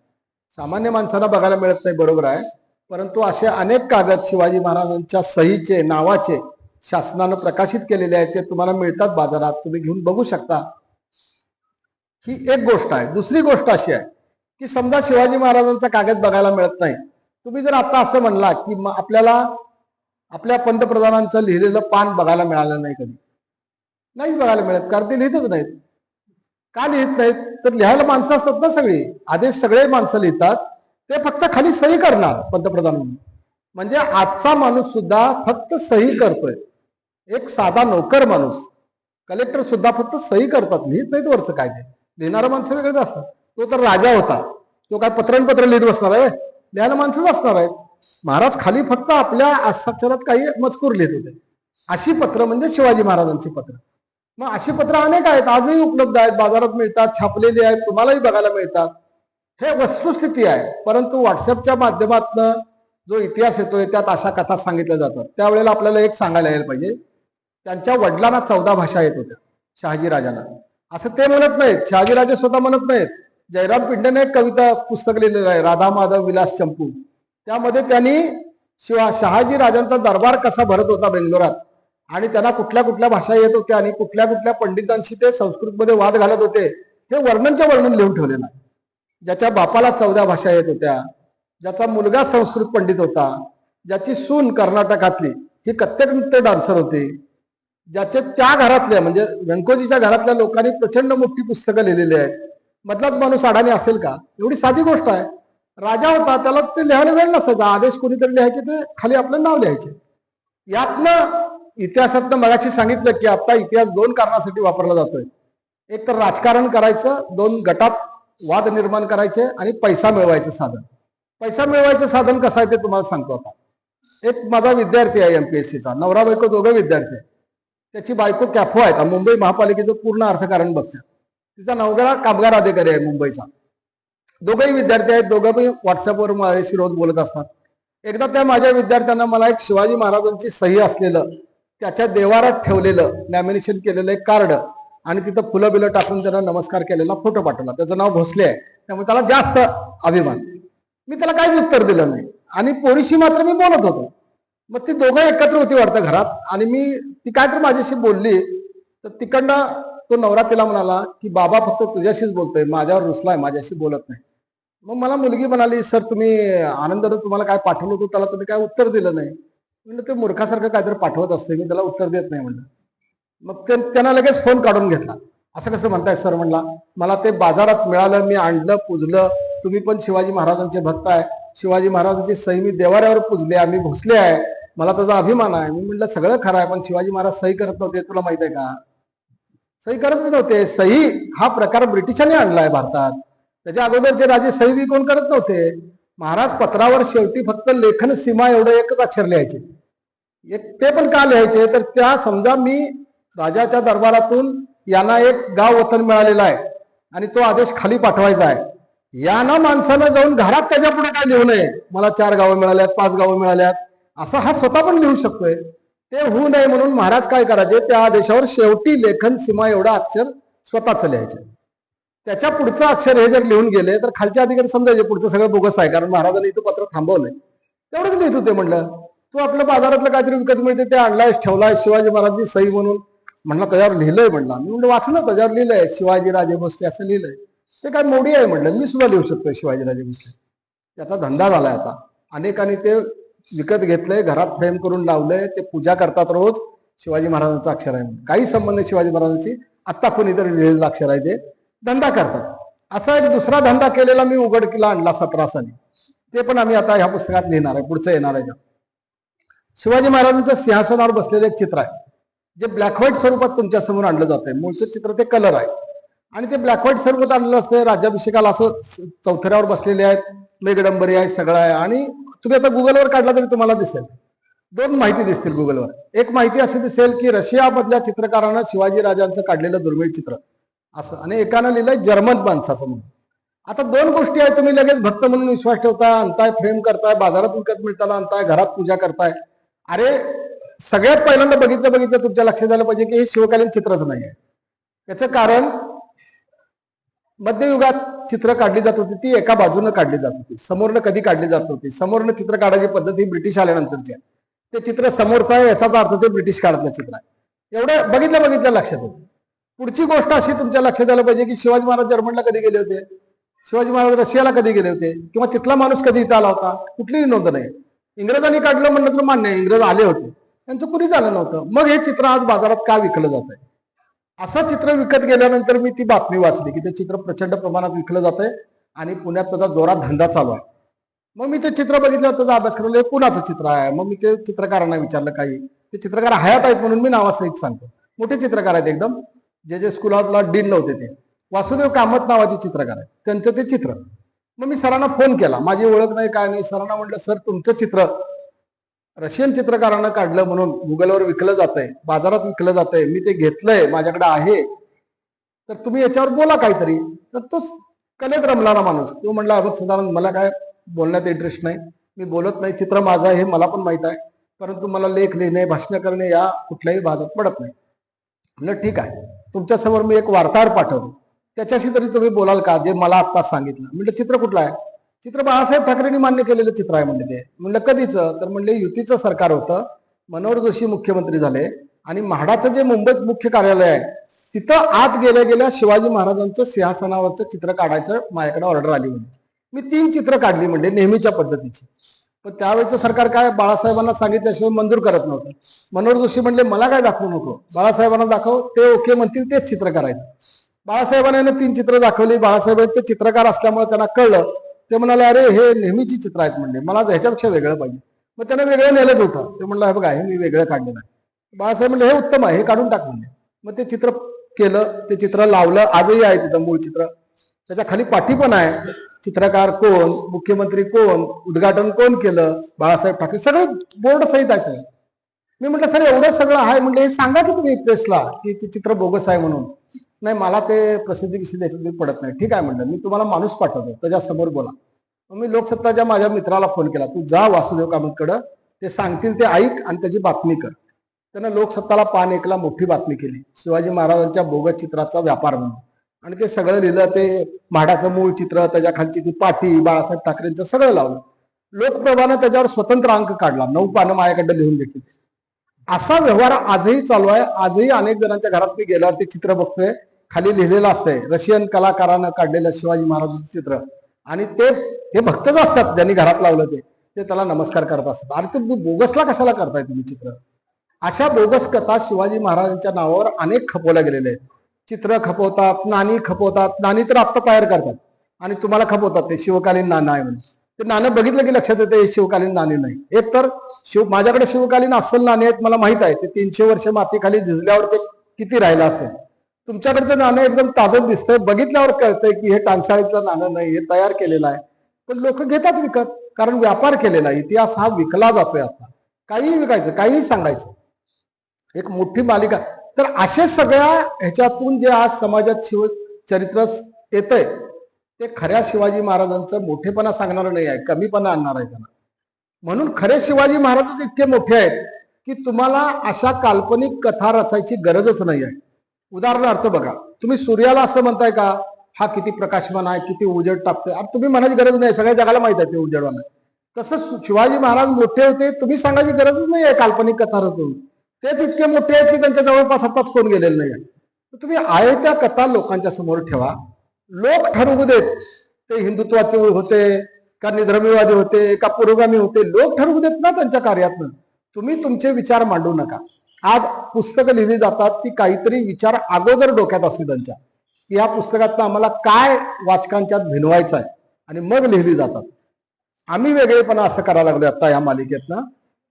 सामान्य माणसांना बघायला मिळत नाही, बरोबर आहे. परंतु असे अनेक कागद शिवाजी महाराजांच्या सहीचे, नावाचे शासनानं प्रकाशित केलेले आहेत, ते तुम्हाला मिळतात बाजारात, तुम्ही घेऊन बघू शकता. ही एक गोष्ट आहे. दुसरी गोष्ट अशी आहे की समजा शिवाजी महाराजांचा कागद बघायला मिळत नाही, तुम्ही जर आता असं म्हणला की आपल्याला आपल्या पंतप्रधानांचं लिहिलेलं पान बघायला मिळालं नाही, कधी नाही बघायला मिळत, कारण ते लिहितच नाहीत. का लिहित नाहीत, तर लिहायला माणसं असतात ना सगळी, आदेश सगळे माणसं लिहितात, ते फक्त खाली सही करणार पंतप्रधान म्हणून. म्हणजे आजचा माणूस सुद्धा फक्त सही करतोय, एक साधा नोकर माणूस, कलेक्टर सुद्धा फक्त सही करतात, लिहित नाहीत वरचं काय. ते लिहिणारं माणसं वेगळेच असतात. तो तर राजा होता, तो काय पत्र लिहित बसणार आहे, लिहायला माणसंच असणार आहेत. महाराज खाली फक्त आपल्या हस्ताक्षरात काही मजकूर लिहित होते. अशी पत्र म्हणजे शिवाजी महाराजांची पत्र. मग अशी पत्र अनेक आहेत, आजही उपलब्ध आहेत, बाजारात मिळतात, छापलेली आहेत, तुम्हालाही बघायला मिळतात. हे वस्तुस्थिती आहे. परंतु व्हॉट्सअपच्या माध्यमातून जो इतिहास येतोय त्यात अशा कथा सांगितल्या जातात. त्यावेळेला आपल्याला एक सांगायला यायला पाहिजे, त्यांच्या वडिलांना 14 भाषा येत होत्या शहाजी राजांना. असं ते म्हणत नाहीत, शहाजीराजे स्वतः म्हणत नाहीत. जयराम पिंडेने एक कविता पुस्तक लिहिलेलं आहे, राधा माधव विलास चंपू. त्यामध्ये त्यांनी शहाजी राजांचा दरबार कसा भरत होता बेंगलोरात, आणि त्यांना कुठल्या कुठल्या भाषा येत होत्या आणि कुठल्या कुठल्या पंडितांशी ते संस्कृतमध्ये वाद घालत होते, हे वर्णनच्या वर्णन लिहून ठेवलेलं आहे. ज्याच्या बापाला 14 भाषा येत होत्या, ज्याचा मुलगा संस्कृत पंडित होता, ज्याची सून कर्नाटकातली ही कथ्थक नृत्य डान्सर होती, ज्याचे त्या घरातल्या म्हणजे व्यंकोजीच्या घरातल्या लोकांनी प्रचंड मोठी पुस्तकं लिहिलेली आहेत, मधलाच माणूस अडाणी असेल का. एवढी साधी गोष्ट आहे. राजा होता, त्याला ते लिहायला वेळ नसायचा, आदेश कोणीतरी लिहायचे, ते खाली आपलं नाव लिहायचे. यातनं इतिहासातनं मगाशी सांगितलं की आता इतिहास 2 कारणासाठी वापरला जातोय. एक तर राजकारण करायचं, 2 गटात वाद निर्माण करायचे, आणि पैसा मिळवायचं साधन. पैसा मिळवायचं साधन कसं आहे ते तुम्हाला सांगतो. आता एक माझा विद्यार्थी आहे MPSCचा, नवरा बायको दोघं विद्यार्थी आहे. त्याची बायको कॅफो आहेत, मुंबई महापालिकेचं पूर्ण अर्थकारण बघते. तिचा नवरा कामगार अधिकारी आहे मुंबईचा. दोघंही विद्यार्थी आहेत, दोघंही व्हॉट्सअपवर माझ्याशी रोज बोलत असतात. एकदा त्या माझ्या विद्यार्थ्यांना मला एक शिवाजी महाराजांची सही असलेलं, त्याच्या देवारात ठेवलेलं लॅमिनेशन केलेलं एक कार्ड आणि तिथं फुलं बिलं टाकून त्यांना नमस्कार केलेला फोटो पाठवला. त्याचं नाव भोसले आहे, त्यामुळे त्याला जास्त अभिमान. मी त्याला काहीच उत्तर दिलं नाही आणि पोरीशी मात्र मी बोलत होतो. मग ती दोघं एकत्र होती वाटतं घरात आणि ती काय तर माझ्याशी बोलली. तर तिकडनं तो नवरा तिला म्हणाला की बाबा फक्त तुझ्याशीच बोलतोय, माझ्यावर रुसलाय, माझ्याशी बोलत नाही. मग मला मुलगी म्हणाली, सर तुम्ही आनंदानं तुम्हाला काय पाठवलं होतं त्याला तुम्ही काय उत्तर दिलं नाही. म्हणलं ते मूर्खासारखं काहीतरी पाठवत असते, मी त्याला उत्तर देत नाही म्हणलं. मग त्यांना लगेच फोन काढून घेतला. असं कसं म्हणताय सर म्हणला, मला ते बाजारात मिळालं, मी आणलं, पूजलं. तुम्ही पण शिवाजी महाराजांचे भक्त आहे, शिवाजी महाराजांची सही मी देवाऱ्यावर पूजले, आम्ही भोसले आहे, मला त्याचा अभिमान आहे. मी म्हटलं सगळं खरं आहे, पण शिवाजी महाराज सही करत नव्हते, तुला माहित आहे का? सही करत नव्हते. सही हा प्रकार ब्रिटिशांनी आणलाय भारतात. त्याच्या अगोदरचे राजे सही बी कोण करत नव्हते. महाराज पत्रावर शेवटी फक्त लेखन सीमा एवढं एकच अक्षर लिहायचे. ते पण का लिहायचे, तर त्या समजा मी राजाच्या दरबारातून यांना एक गाव वतन मिळालेला आहे आणि तो आदेश खाली पाठवायचा आहे, यांना माणसानं जाऊन घरात त्याच्या पुढे काय लिहू नये, मला 4 गावं मिळाल्यात, 5 गावं मिळाल्यात, असं हा स्वतः पण लिहू शकतोय. ते होऊ नये म्हणून महाराज काय करायचे, त्या आदेशावर शेवटी लेखन सीमा एवढं अक्षर स्वतःच लिहायचे. त्याच्या पुढचं अक्षर हे जर लिहून गेले तर खालचे अधिकारी समजायचे पुढचं सगळं बोगस आहे, कारण महाराजांनी इथं पत्र थांबवलंय. तेवढंच लिहित होते. म्हणलं तू आपल्या बाजारातलं काहीतरी विकत मिळते ते आणलाय, ठेवलाय शिवाजी महाराजांची सही म्हणून. म्हणला त्याच्यावर लिहिलंय. म्हणला मी म्हणलं वाचलं, त्याच्यावर लिहिलंय शिवाजीराजे भोसले असं लिहिलंय. ते काय मोडी आहे म्हणलं, मी सुद्धा लिहू शकतोय शिवाजीराजे भोसले. त्याचा धंदा झालाय आता. अनेकांनी ते विकत घेतलंय, घरात फ्रेम करून लावलंय, ते पूजा करतात रोज. शिवाजी महाराजांचं अक्षर आहे, काही संबंध शिवाजी महाराजांची आत्ता कोणीतरी लिहिलेलं अक्षर आहे, ते धंदा करतात. असा एक दुसरा धंदा केलेला मी उघडकीला आणला 17 साली. ते पण आम्ही आता ह्या पुस्तकात लिहिणार आहे, पुढचं येणार आहे. शिवाजी महाराजांचं सिंहासनावर बसलेलं एक चित्र आहे, जे ब्लॅक व्हाईट स्वरूपात तुमच्या समोर आणलं जात आहे. मूळचं चित्र ते कलर आहे आणि ते ब्लॅक व्हाईट स्वरूपात आणलेलं असतं. राज्याभिषेकाला असं चौथऱ्यावर बसलेले आहेत, मेघडंबरी आहे, सगळं आहे. आणि तुम्ही आता गुगलवर काढला तरी तुम्हाला दिसेल, 2 माहिती दिसतील गुगलवर. एक माहिती अशी दिसेल की रशियामधल्या चित्रकारानं शिवाजी राजांचं काढलेलं दुर्मिळ चित्र असं, आणि एकानं लिहिलंय जर्मन माणसाचं म्हणून. आता 2 गोष्टी आहेत, तुम्ही लगेच भक्त म्हणून विश्वास ठेवताय, आणताय, फ्रेम करताय, बाजारात विकत मिळताना आणताय, घरात पूजा करताय. अरे सगळ्यात पहिल्यांदा बघितलं तुमच्या लक्षात आलं पाहिजे की हे शिवकालीन चित्रच नाही आहे. याचं कारण मध्ययुगात चित्र काढली जात होती, ती एका बाजूनं काढली जात होती, समोरनं कधी काढली जात होती. समोरनं चित्र काढायची पद्धत ही ब्रिटिश आल्यानंतरची आहे. ते चित्र समोरचं आहे याचाच अर्थ ते ब्रिटिश काळातलं चित्र आहे. एवढं बघितलं लक्षात होतं. पुढची गोष्ट अशी तुमच्या लक्षात आलं पाहिजे की शिवाजी महाराज जर्मनला कधी गेले होते, शिवाजी महाराज रशियाला कधी गेले होते, किंवा तिथला माणूस कधी इथं आला होता, कुठलीही नोंद नाही. इंग्रजांनी काढलं म्हणलं तर मान्य आहे, इंग्रज आले होते, त्यांचं कुणी झालं नव्हतं. मग हे चित्र आज बाजारात का विकलं जात आहे? असं चित्र विकत गेल्यानंतर मी ती बातमी वाचली की ते चित्र प्रचंड प्रमाणात विकलं जात आहे आणि पुण्यात त्याचा जोरात धंदा चालू आहे. मग मी ते चित्र बघितलं, त्याचा अभ्यास करायला, हे पुण्याचं चित्र आहे. मग मी ते चित्रकारांना विचारलं, काही ते चित्रकार हयात आहेत म्हणून मी नावासहित सांगतो. मोठे चित्रकार आहेत एकदम, जे स्कूलला डीन नव्हते ते. वासुदेव कामत नावाचे चित्रकार आहेत, त्यांचं ते चित्र. मग मी सरांना फोन केला, माझी ओळख नाही काय नाही. सरांना म्हटलं सर तुमचं चित्र रशियन चित्रकारानं काढलं म्हणून गुगलवर विकलं जातंय, बाजारात विकलं जातंय, मी ते घेतलंय, माझ्याकडे आहे, तर तुम्ही याच्यावर बोला काहीतरी. तर तो कलेत रमणारा माणूस तो म्हणला, अबक सदानंद मला काय बोलण्यात इंटरेस्ट नाही, मी बोलत नाही, चित्र माझं आहे हे मला पण माहित आहे, परंतु मला लेख लिहिणे, भाषण करणे या कुठल्याही भागात पडत नाही. म्हणलं ठीक आहे, तुमच्यासमोर मी एक वार्ताहर पाठवतो, त्याच्याशी तरी तुम्ही बोलाल का, जे मला आत्ताच सांगितलं. म्हणलं चित्र कुठलं आहे? चित्र बाळासाहेब ठाकरेंनी मान्य केलेलं चित्र आहे म्हणले ते. म्हणलं कधीच? तर म्हणले युतीचं सरकार होतं, मनोहर जोशी मुख्यमंत्री झाले आणि म्हाडाचं जे मुंबईत मुख्य कार्यालय आहे तिथं आत गेल्या शिवाजी महाराजांचं सिंहासनावरचं चित्र काढायचं माझ्याकडे ऑर्डर आली म्हणले. मी 3 चित्र काढली म्हणजे नेहमीच्या पद्धतीची. पण त्यावेळेचं सरकार काय बाळासाहेबांना सांगितल्याशिवाय मंजूर करत नव्हतं. मनोहर जोशी म्हणले मला काय दाखवू नको, बाळासाहेबांना दाखव, ते ओके म्हणतील तेच चित्र करायचं. बाळासाहेबांना 3 चित्र दाखवली. बाळासाहेब ते चित्रकार असल्यामुळे त्यांना कळलं. ते म्हणाले अरे हे नेहमीची चित्र आहेत म्हणले, मला ह्याच्यापेक्षा वेगळं पाहिजे. मग त्यांना वेगळं नेलंच होतं. ते म्हणलं हे बघा हे मी वेगळं काढलेलं आहे. बाळासाहेब म्हणले हे उत्तम आहे, हे काढून टाक म्हणले. मग ते चित्र केलं, ते चित्र लावलं, आजही आहे तिथं मूळ चित्र. त्याच्या खाली पाठी पण आहे, चित्रकार कोण, मुख्यमंत्री कोण, उद्घाटन कोण केलं, बाळासाहेब ठाकरे, सगळं बोर्ड सहित आहे सगळं. मी म्हटलं सर एवढं सगळं आहे, म्हणलं हे सांगा की तुम्ही प्रेसला की ते चित्र बोगस आहे म्हणून. नाही मला ते प्रसिद्धी विषयी पडत नाही. ठीक आहे म्हणलं, मी तुम्हाला माणूस पाठवतो, त्याच्या समोर बोला. मग मी लोकसत्ताच्या माझ्या मित्राला फोन केला, तू जा वासुदेव कामतकडं, ते सांगतील ते ऐक आणि त्याची बातमी कर. त्यानं लोकसत्ताला पान एकला मोठी बातमी केली, शिवाजी महाराजांच्या बोगस चित्राचा व्यापार म्हणून. आणि ते सगळं लिहिलं, ते म्हाडाचं मूळ चित्र, त्याच्या खालची ती पाटी बाळासाहेब ठाकरेंचं सगळं लावलं. लोकप्रभानं त्याच्यावर स्वतंत्र अंक काढला, 9 पानं माझ्याकडे लिहून घेतली. असा व्यवहार आजही चालू आहे. आजही अनेक जणांच्या घरात मी गेल्यावर ते चित्र बघतोय, खाली लिहिलेलं असतंय रशियन कलाकारानं काढलेलं शिवाजी महाराजांचं चित्र. आणि ते भक्तच असतात ज्यांनी घरात लावलं ते त्याला नमस्कार करत असतात. आणि ते बोगसला कशाला करताय तुम्ही चित्र? अशा बोगस कथा शिवाजी महाराजांच्या नावावर अनेक खपवल्या गेलेल्या आहेत. चित्र खपवतात, नाणी खपवतात. नाणी तर आत्ता तयार करतात आणि तुम्हाला खपवतात ते शिवकालीन नाणं आहे म्हणून. ते नाणं बघितलं की लक्षात येते शिवकालीन नाणी नाही. एक तर माझ्याकडे शिवकालीन अस्सल नाणे आहेत, मला माहित आहे. ते 300 वर्ष मातीखाली झिजल्यावर ते किती राहिलं असेल. तुमच्याकडचं नाणं एकदम ताजं दिसतंय, बघितल्यावर कळतंय की हे टांगसाळीतलं नाणं नाही, हे तयार केलेलं आहे. पण लोक घेतात विकत, कारण व्यापार केलेला आहे. इतिहास हा विकला जातोय. आता काहीही विकायचं, काहीही सांगायचं, एक मोठी मालिका. तर अशा सगळ्या ह्याच्यातून जे आज समाजात शिवचरित्र येतंय ते खऱ्या शिवाजी महाराजांचं मोठेपणा सांगणार नाही आहे, कमीपणा आणणार आहे त्यांना. म्हणून खरे शिवाजी महाराजच इतके मोठे आहेत की तुम्हाला अशा काल्पनिक कथा रचायची गरजच नाही आहे. उदाहरणार्थ बघा, तुम्ही सूर्याला असं म्हणताय का हा किती प्रकाशमान आहे, किती उजेड टाकतोय? आता तुम्ही म्हणायची गरज नाही, सगळ्या जगाला माहित आहे ते उजेडवान आहे. तसं शिवाजी महाराज मोठे होते, तुम्ही सांगायची गरजच नाही आहे काल्पनिक कथा रचून. तेच इतके मोठे आहेत की त्यांच्या जवळपास आताच कोण गेलेलं नाही आहे. तुम्ही आहे त्या कथा लोकांच्या समोर ठेवा, लोक ठरवू देत ते हिंदुत्वाचे होते का निधर्मीवादी होते का पुरोगामी होते, लोक ठरवू देत ना त्यांच्या कार्यातनं. तुम्ही तुमचे विचार मांडू नका. आज पुस्तकं लिहिली जातात ती काहीतरी विचार अगोदर डोक्यात असते त्यांच्या, की या पुस्तकातनं आम्हाला काय वाचकांच्यात भिनवायचं आहे, आणि मग लिहिली जातात. आम्ही वेगळेपणा असं करायला लागलो आता या मालिकेतनं,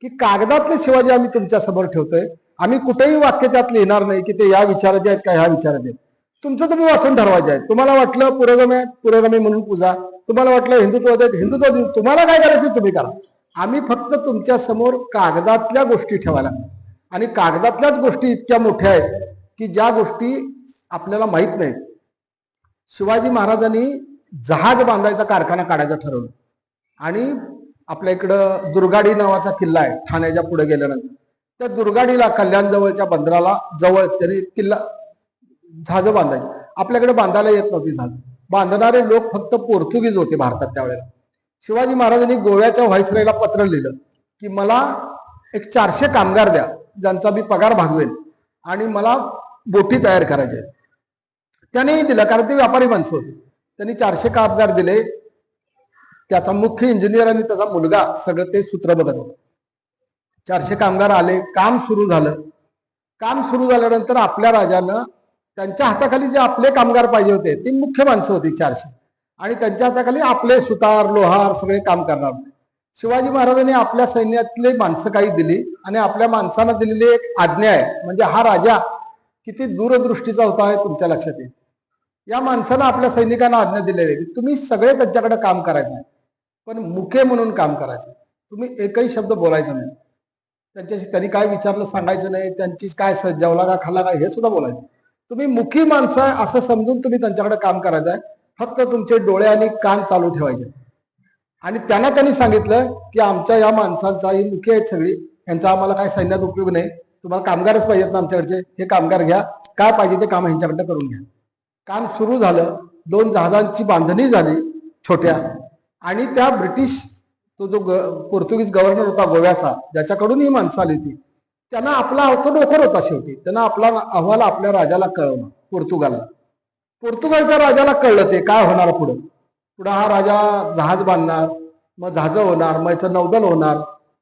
की कागदातले शिवाजी आम्ही तुमच्या समोर ठेवतोय. आम्ही कुठेही वाक्य त्यात लिहिणार नाही की ते या विचाराचे आहेत का ह्या विचाराचे आहेत. तुमचं तुम्ही वाचून ठरवायचे आहे. तुम्हाला वाटलं पुरोगामी आहे, पुरोगामी म्हणून पूजा. तुम्हाला वाटलं हिंदुत्व आहेत, हिंदुत्व. तुम्हाला काय करायचं तुम्ही करा. आम्ही फक्त तुमच्या समोर कागदातल्या गोष्टी ठेवायला, आणि कागदातल्याच गोष्टी इतक्या मोठ्या आहेत की ज्या गोष्टी आपल्याला माहित नाहीत. शिवाजी महाराजांनी जहाज बांधायचा कारखाना काढायचा ठरवलं, आणि आपल्या इकडं दुर्गाडी नावाचा किल्ला आहे ठाण्याच्या पुढे गेल्यानंतर, त्या दुर्गाडीला कल्याण जवळच्या बंदराला जवळ त्यांनी किल्ला जहाज बांधायची. आपल्याकडे बांधायला येत नव्हती जहाज. बांधणारे लोक फक्त पोर्तुगीज होते भारतात त्यावेळेला. शिवाजी महाराजांनी गोव्याच्या व्हाईसरायला पत्र लिहिलं की मला एक 400 कामगार द्या, ज्यांचा मी पगार भागवेल, आणि मला बोटी तयार करायच्या आहेत. त्यानेही दिलं, कारण ते व्यापारी माणसं होते. त्यांनी 400 कामगार दिले. त्याचा मुख्य इंजिनियर आणि त्याचा मुलगा सगळं ते सूत्र बघत होते. 400 कामगार आले, काम सुरू झालं. काम सुरू झाल्यानंतर आपल्या राजानं त्यांच्या हाताखाली जे आपले कामगार पाहिजे होते ती मुख्य माणसं होती 400, आणि त्यांच्या हाताखाली आपले सुतार लोहार सगळे काम करणार. शिवाजी महाराजांनी आपल्या सैन्यातले माणसं काही दिली, आणि आपल्या माणसांना दिलेली एक आज्ञा आहे. म्हणजे हा राजा किती दूरदृष्टीचा होता हे तुमच्या लक्षात येईल. या माणसानं आपल्या सैनिकांना आज्ञा दिलेली की तुम्ही सगळे त्यांच्याकडे काम करायचं आहे, पण मुके म्हणून काम करायचं. तुम्ही एकही शब्द बोलायचा नाही त्यांच्याशी. त्यांनी काय विचारलं सांगायचं नाही, त्यांची काय जेवला का खाल्ला का हे सुद्धा बोलायचं. तुम्ही मुखी माणसं आहे असं समजून तुम्ही त्यांच्याकडे काम करायचं आहे. फक्त तुमचे डोळे आणि कान चालू ठेवायचे. आणि त्यांनी सांगितलं की आमच्या या माणसांचा, ही मुखी आहेत सगळी, यांचा आम्हाला काय सैन्यात उपयोग नाही. तुम्हाला कामगारच पाहिजेत ना आमच्याकडचे, हे कामगार घ्या, काय पाहिजे ते काम ह्यांच्याकडे करून घ्या. काम सुरू झालं. 2 जहाजांची बांधणी झाली छोट्या, आणि त्या ब्रिटिश तो जो पोर्तुगीज गव्हर्नर होता गोव्याचा, ज्याच्याकडून ही माणसं आली होती, त्यांना आपला तो नोकर होता शेवटी. त्यांना आपला अहवाल आपल्या राजाला कळवला, पोर्तुगालच्या राजाला कळलं ते काय होणार पुढं. हा राजा जहाज बांधणार, मग जहाज होणार, मग याचं नौदल होणार.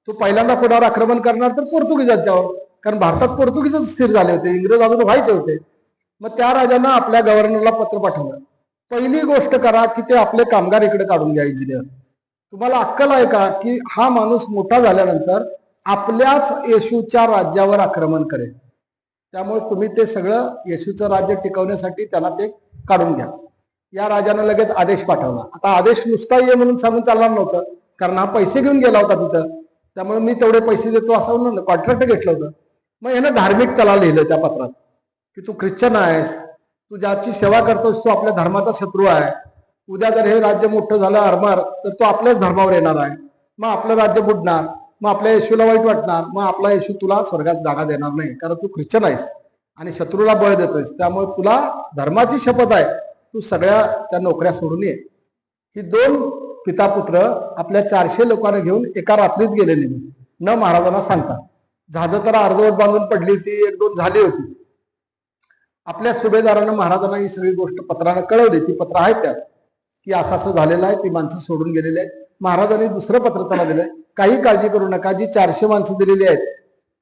तो पहिल्यांदा कोणावर आक्रमण करणार तर पोर्तुगीजांच्यावर, कारण भारतात पोर्तुगीजच स्थिर झाले होते, इंग्रज अजून व्हायचे होते. मग त्या राजानं आपल्या गव्हर्नरला पत्र पाठवलं, पहिली गोष्ट करा की ते आपले कामगार इकडे काढून घ्या, इंजिनियर. तुम्हाला अक्कल आहे का की हा माणूस मोठा झाल्यानंतर आपल्याच येशूच्या राज्यावर आक्रमण करेल, त्यामुळे तुम्ही ते सगळं येशूचं राज्य टिकवण्यासाठी त्याला ते काढून घ्या. या राजानं लगेच आदेश पाठवला. आता आदेश नुसता ये म्हणून सांगून चालणार नव्हतं, कारण हा पैसे घेऊन गेला होता तिथं. त्यामुळे मी तेवढे पैसे देतो असं कॉन्ट्रॅक्ट घेतलं होतं. मग यानं धार्मिकतेला लिहिलं त्या पत्रात की तू ख्रिश्चन आहेस, तू ज्याची सेवा करतोस तो आपल्या धर्माचा शत्रू आहे. उद्या जर हे राज्य मोठं झालं आरमार तर तो आपल्याच धर्मावर येणार आहे. मग आपलं राज्य बुडणार, मग आपल्या येशूला वाईट वाटणार, मग आपला येशू तुला स्वर्गात जागा देणार नाही, कारण तू ख्रिश्चन आहेस आणि शत्रूला बळ देतोयस. त्यामुळे तुला धर्माची शपथ आहे, तू सगळ्या त्या नोकऱ्या सोडून ये. ही दोन पिता पुत्र आपल्या 400 लोकांना घेऊन एका रात्रीत गेलेले न महाराजांना सांगता. जहाजं तर अर्धवट बांधून पडली होती, एक दोन झाली होती. आपल्या सुभेदारानं महाराजांना ही सगळी गोष्ट पत्रानं कळवली. ती पत्र आहेत त्यात की असं असं झालेलं आहे, ती माणसं सोडून गेलेली आहेत. महाराजांनी दुसरं पत्र त्याला दिलंय, काही काळजी करू नका, जी 400 माणसं दिलेली आहेत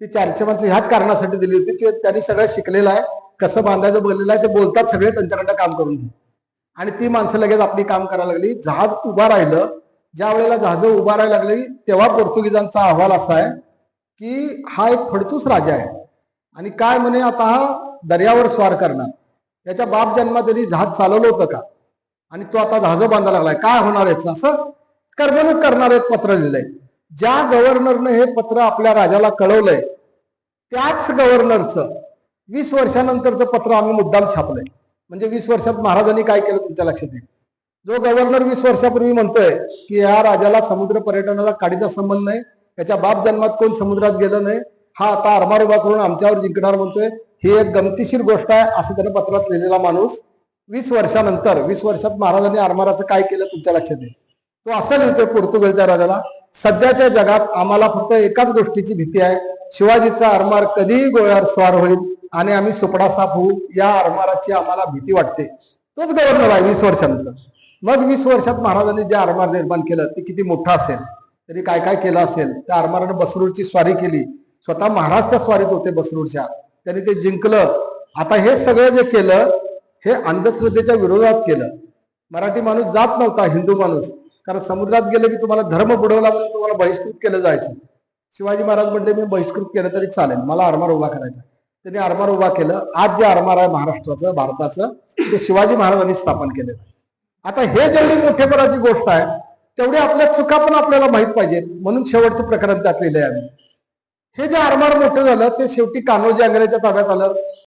ती 400 माणसं ह्याच कारणासाठी दिली होती की त्यांनी सगळं शिकलेलं आहे, कसं बांधायचं बोललेलं आहे, ते बोलतात सगळे, त्यांच्याकडनं काम करून घे. आणि ती माणसं लगेच आपली काम करायला लागली. जहाज उभा राहिलं. ज्या वेळेला जहाज उभा राहायला लागली तेव्हा पोर्तुगीजांचा अहवाल असा आहे की हा एक फडतूस राजा आहे आणि काय म्हणे, आता हा दर्यावर स्वार करणार. त्याच्या बाप जन्मात त्यांनी जहाज चालवलं होतं का, आणि तो आता जहाज बांधायला लागलाय, काय होणार आहे असं कर्मणूक करणार एक पत्र लिहिलंय. ज्या गव्हर्नरनं हे पत्र आपल्या राजाला कळवलंय त्याच गव्हर्नरचं 20 वर्षानंतरचं पत्र आम्ही मुद्दाम छापलंय. म्हणजे 20 वर्षात महाराजांनी काय केलं तुमच्या लक्षात येईल. जो गव्हर्नर 20 वर्षापूर्वी म्हणतोय की या राजाला समुद्र पर्यटनाला काडीचा संबंध नाही, त्याच्या बाप जन्मात कोण समुद्रात गेलं नाही, हा आता आरमार उभा करून आमच्यावर जिंकणार म्हणतोय, ही एक गमतीशीर गोष्ट आहे असं त्यानं पत्रात लिहिलेला माणूस 20 वर्षानंतर 20 वर्षात महाराजांनी आरमाराचं काय केलं तुमच्या लक्षात येईल. तो असं लिहितोय पोर्तुगलच्या राजाला, सध्याच्या जगात आम्हाला फक्त एकाच गोष्टीची भीती आहे, शिवाजीचा आरमार कधीही गोव्यावर स्वार होईल आणि आम्ही सुपडा साफ होऊ, या आरमाराची आम्हाला भीती वाटते. तोच गव्हर्नर आहे 20 वर्षानंतर. मग 20 वर्षात महाराजांनी जे आरमार निर्माण केलं ते किती मोठं असेल, तरी काय काय केलं असेल. त्या आरमारानं बसरूरची स्वारी केली, स्वतः महाराज त्या स्वारीत होते बसरूरच्या, त्यांनी ते जिंकलं. आता हे सगळं जे केलं हे अंधश्रद्धेच्या विरोधात केलं. मराठी माणूस जात नव्हता, हिंदू माणूस, कारण समुद्रात गेले की तुम्हाला धर्म बुडवला म्हणून तुम्हाला बहिष्कृत केलं जायचं. शिवाजी महाराज म्हणले मी बहिष्कृत केलं तरी चालेल, मला आरमार उभा करायचा. त्यांनी आरमार उभा केलं. आज जे आरमार आहे महाराष्ट्राचं भारताचं ते शिवाजी महाराजांनी स्थापन केलेलं. आता हे जेवढी मोठेपणाची गोष्ट आहे तेवढी आपल्या चुका पण आपल्याला माहित पाहिजेत, म्हणून शेवटचं प्रकरण त्यात लिहिलंय आम्ही. हे जे आरमार मोठं झालं ते शेवटी कान्होजी आंग्रेच्या ताब्यात आलं.